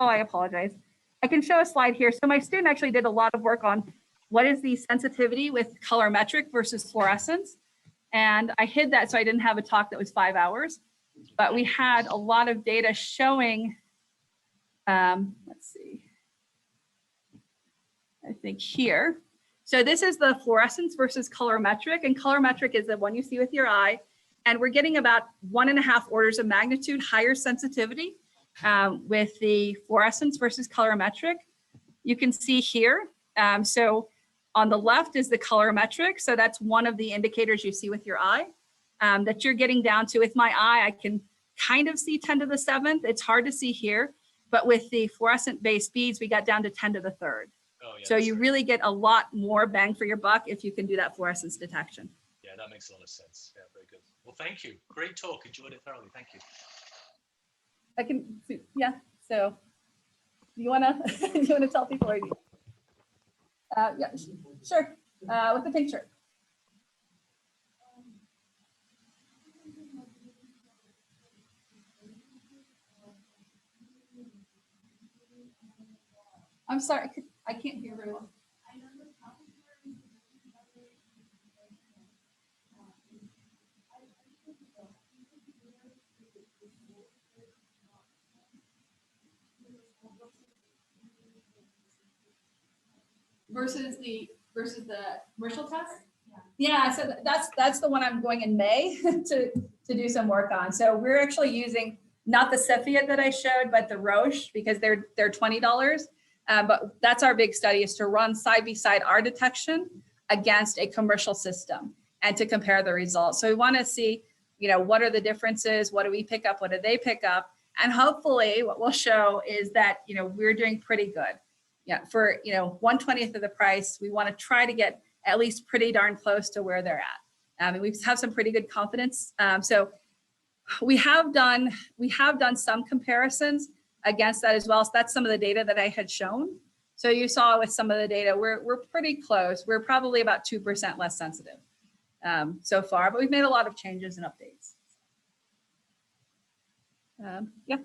Oh, I apologize. I can show a slide here. So my student actually did a lot of work on what is the sensitivity with colorimetric versus fluorescence. And I hid that so I didn't have a talk that was 5 hours. But we had a lot of data showing, let's see, I think here. So this is the fluorescence versus colorimetric, and colorimetric is the one you see with your eye. And we're getting about 1.5 orders of magnitude higher sensitivity with the fluorescence versus colorimetric. You can see here. So on the left is the colorimetric. So that's one of the indicators you see with your eye that you're getting down to. With my eye, I can kind of see 10 to the 7th. It's hard to see here, but with the fluorescent based beads, we got down to 10 to the 3rd. Oh, yeah, so you really get a lot more bang for your buck if you can do that fluorescence detection. Yeah, that makes a lot of sense. Yeah, very good. Well, thank you. Great talk. Enjoyed it thoroughly. Thank you. I can, yeah. So you wanna tell people? Or yeah, sure. With the pink shirt. I'm sorry, I can't hear very well. Versus the commercial test? Yeah, so that's the one I'm going in May to do some work on. So we're actually using not the Cepheid that I showed, but the Roche, because they're $20. But that's our big study, is to run side by side our detection against a commercial system and to compare the results. So we want to see, what are the differences? What do we pick up? What do they pick up? And hopefully what we'll show is that, we're doing pretty good. Yeah, for 1/20th of the price, we want to try to get at least pretty darn close to where they're at. And we have some pretty good confidence. So We have done some comparisons against that as well. So that's some of the data that I had shown. So you saw with some of the data, we're pretty close. We're probably about 2% less sensitive so far, but we've made a lot of changes and updates. Yeah.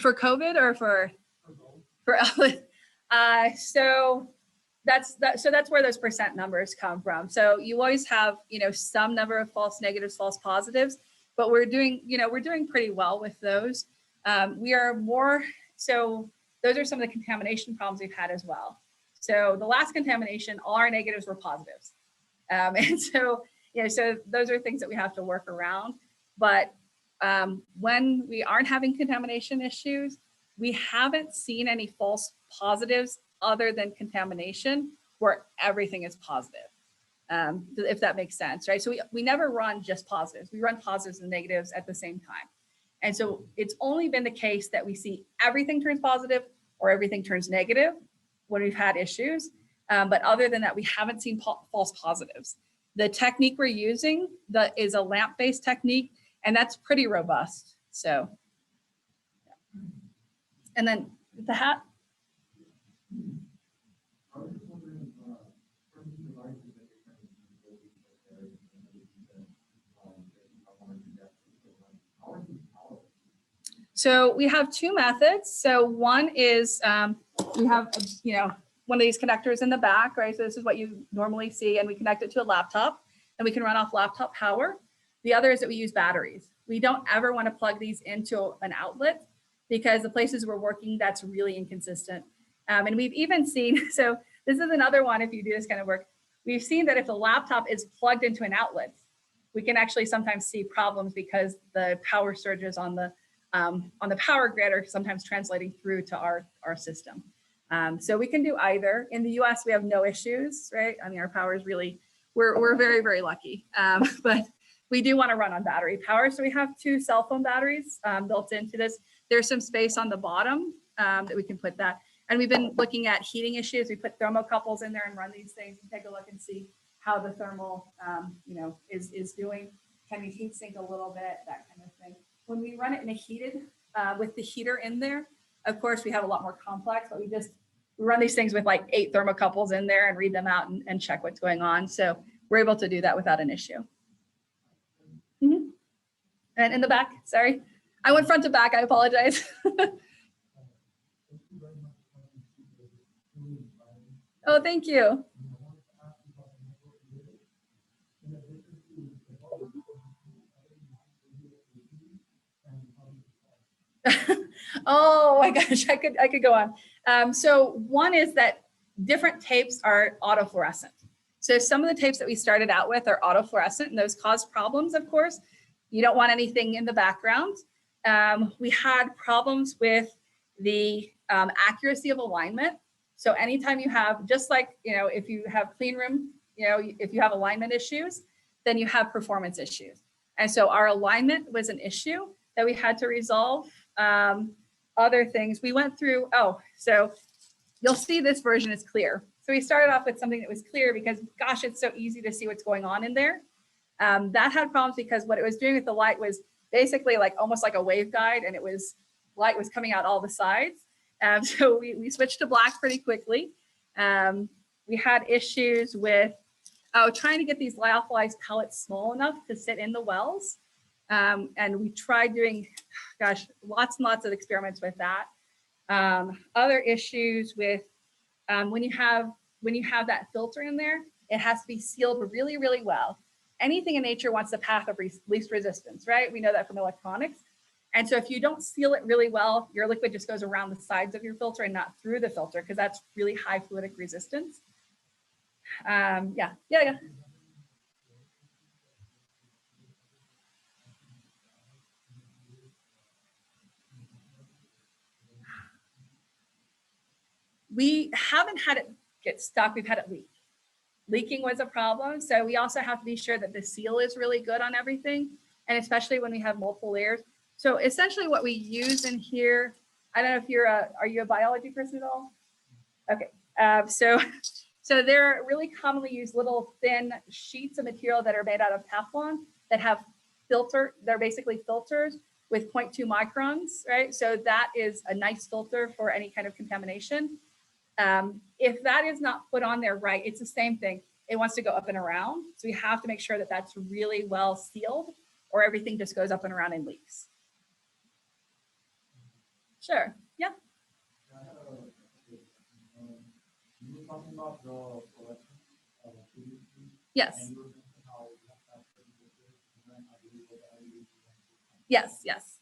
For COVID or for so that's where those percent numbers come from. So you always have, some number of false negatives, false positives, but we're doing pretty well with those. So those are some of the contamination problems we've had as well. So the last contamination, all our negatives were positives. And so, so those are things that we have to work around. But when we aren't having contamination issues, we haven't seen any false positives other than contamination where everything is positive, if that makes sense, right? So we never run just positives. We run positives and negatives at the same time. And so it's only been the case that we see everything turns positive or everything turns negative when we've had issues. But other than that, we haven't seen false positives. The technique we're using is a lamp-based technique, and that's pretty robust. So, and then the hat. So we have two methods. So one is we have, one of these connectors in the back, right? So this is what you normally see, and we connect it to a laptop and we can run off laptop power. The other is that we use batteries. We don't ever want to plug these into an outlet because the places we're working, that's really inconsistent. And we've even seen, so this is another one, if you do this kind of work, we've seen that if the laptop is plugged into an outlet, we can actually sometimes see problems because the power surges on the power grid are sometimes translating through to our system. So we can do either. In the US, we have no issues, right? I mean, our power is really, we're very, very lucky. But we do want to run on battery power. So we have 2 cell phone batteries built into this. There's some space on the bottom that we can put that. And we've been looking at heating issues. We put thermocouples in there and run these things and take a look and see how the thermal, is doing. Can we heat sink a little bit, that kind of thing. When we run it in a heated, with the heater in there, of course, we have a lot more complex, but we run these things with like 8 thermocouples in there and read them out and check what's going on. So we're able to do that without an issue. Mm-hmm. And in the back, sorry. I went front to back, I apologize. Oh, thank you. Oh my gosh, I could go on. So one is that different tapes are autofluorescent. So some of the tapes that we started out with are autofluorescent, and those cause problems, of course. You don't want anything in the background. We had problems with the accuracy of alignment. So anytime you have, just like, if you have clean room, if you have alignment issues, then you have performance issues. And so our alignment was an issue that we had to resolve. Other things we went through, so you'll see this version is clear. So we started off with something that was clear because, gosh, it's so easy to see what's going on in there. That had problems because what it was doing with the light was basically like almost like a waveguide, and light was coming out all the sides. So we switched to black pretty quickly. We had issues with trying to get these lyophilized pellets small enough to sit in the wells. And we tried doing, lots and lots of experiments with that. Other issues with when you have that filter in there, it has to be sealed really, really well. Anything in nature wants the path of least resistance, right? We know that from electronics. And so if you don't seal it really well, your liquid just goes around the sides of your filter and not through the filter, because that's really high fluidic resistance. Yeah. We haven't had it get stuck. We've had it leak. Leaking was a problem. So we also have to be sure that the seal is really good on everything. And especially when we have multiple layers. So essentially what we use in here, I don't know if are you a biology person at all? Okay, so they're really commonly used little thin sheets of material that are made out of Teflon that have they're basically filters with 0.2 microns, right? So that is a nice filter for any kind of contamination. If that is not put on there right, it's the same thing. It wants to go up and around. So we have to make sure that that's really well sealed, or everything just goes up and around and leaks. Sure, yeah. You were talking about the collection of Yes, yes. yes, yes.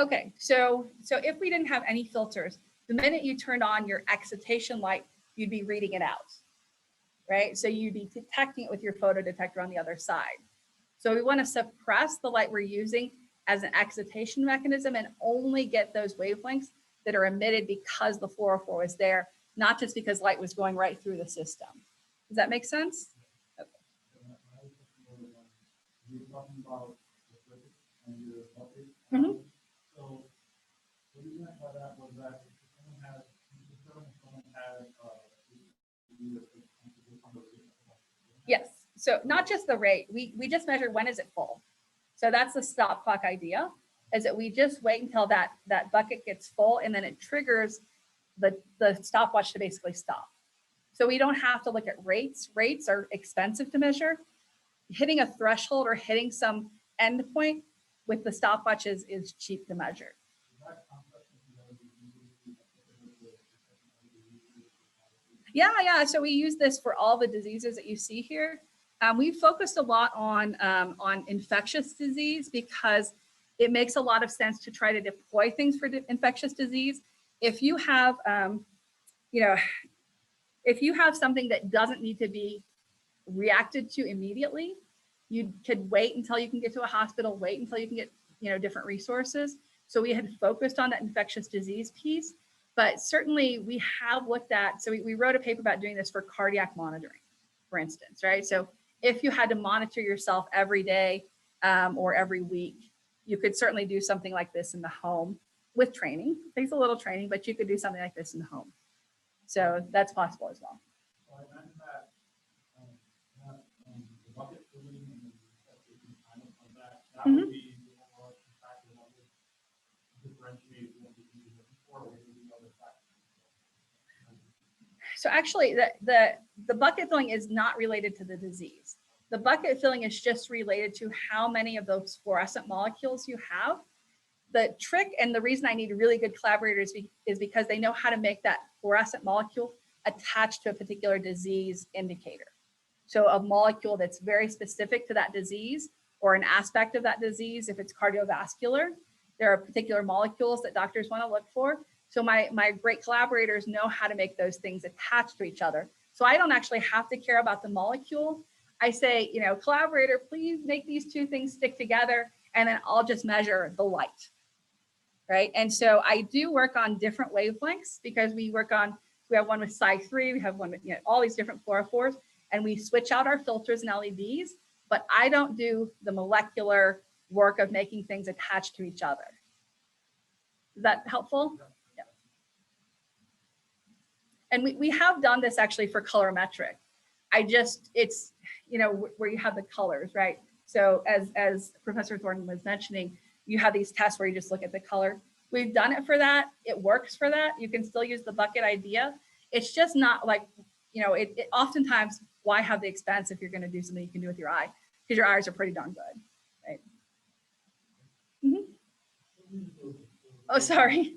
Okay, so if we didn't have any filters, the minute you turned on your excitation light, you'd be reading it out, right? So you'd be detecting it with your photo detector on the other side. So we want to suppress the light we're using as an excitation mechanism and only get those wavelengths that are emitted because the fluorophore was there, not just because light was going right through the system. Does that make sense? Okay. You were talking about the circuit and your bucket. Mhm. So what you meant by that was that if someone had, Yes. So not just the rate, we just measure when is it full. So that's the stop clock idea, is that we just wait until that bucket gets full, and then it triggers the stopwatch to basically stop. So we don't have to look at rates. Rates are expensive to measure. Hitting a threshold or hitting some endpoint with the stopwatch is cheap to measure. Yeah. So we use this for all the diseases that you see here. We focused a lot on infectious disease because it makes a lot of sense to try to deploy things for infectious disease. If you have, if you have something that doesn't need to be reacted to immediately, you could wait until you can get to a hospital, wait until you can get, different resources. So we had focused on that infectious disease piece, but certainly we have looked at, so we wrote a paper about doing this for cardiac monitoring, for instance, right? So if you had to monitor yourself every day or every week, you could certainly do something like this in the home with training. It takes a little training, but you could do something like this in the home. So that's possible as well. So I imagine that the bucket filling and the kind of that would be the overarching factor that would differentiate what you can do before or the other factors. So actually the bucket filling is not related to the disease. The bucket filling is just related to how many of those fluorescent molecules you have. The trick and the reason I need really good collaborators is because they know how to make that fluorescent molecule attached to a particular disease indicator. So a molecule that's very specific to that disease or an aspect of that disease, if it's cardiovascular, there are particular molecules that doctors want to look for. So my great collaborators know how to make those things attached to each other. So I don't actually have to care about the molecule. I say, collaborator, please make these two things stick together, and then I'll just measure the light, right? And so I do work on different wavelengths because we have one with Psi3, we have one with all these different fluorophores, and we switch out our filters and LEDs, but I don't do the molecular work of making things attached to each other. Is that helpful? Yeah. And we have done this actually for colorimetric. It's, where you have the colors, right? So as Professor Thornton was mentioning, you have these tests where you just look at the color. We've done it for that. It works for that. You can still use the bucket idea. It's just not like, it oftentimes, why have the expense if you're going to do something you can do with your eye? Because your eyes are pretty darn good, right? Mm-hmm. Oh, sorry.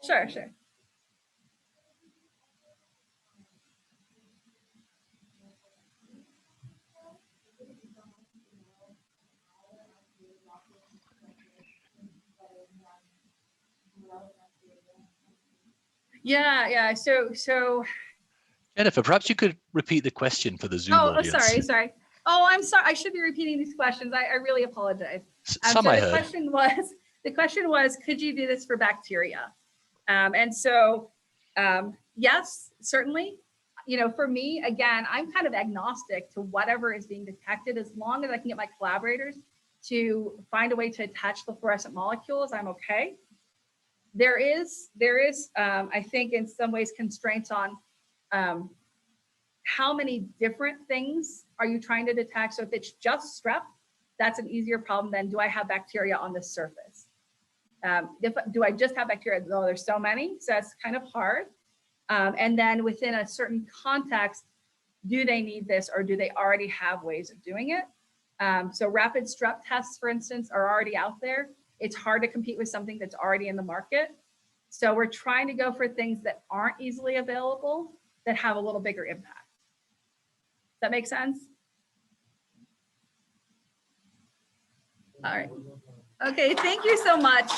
Sure. Yeah. So. Jennifer, perhaps you could repeat the question for the Zoom audience. Sorry. Oh, I'm sorry. I should be repeating these questions. I really apologize. Some so I the heard. question was, could you do this for bacteria? And so, yes, certainly. For me, again, I'm kind of agnostic to whatever is being detected as long as I can get my collaborators to find a way to attach the fluorescent molecules, I'm okay. There is, I think, in some ways constraints on how many different things are you trying to detect. So if it's just strep, that's an easier problem than do I have bacteria on the surface? Do I just have bacteria? Oh, there's so many, so that's kind of hard. And then within a certain context, do they need this or do they already have ways of doing it? So rapid strep tests, for instance, are already out there. It's hard to compete with something that's already in the market. So we're trying to go for things that aren't easily available that have a little bigger impact. Does that make sense? All right. Okay, thank you so much.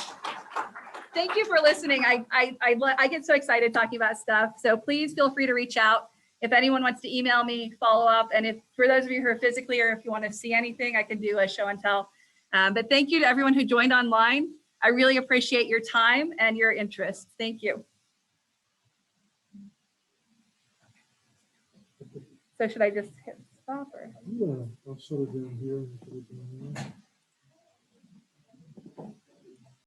Thank you for listening. I get so excited talking about stuff. So please feel free to reach out. If anyone wants to email me, follow up. And if for those of you who are physically or if you want to see anything, I can do a show and tell. But thank you to everyone who joined online. I really appreciate your time and your interest. Thank you. So should I just hit stop or? Yeah, I'll shut it down here. And put it down here.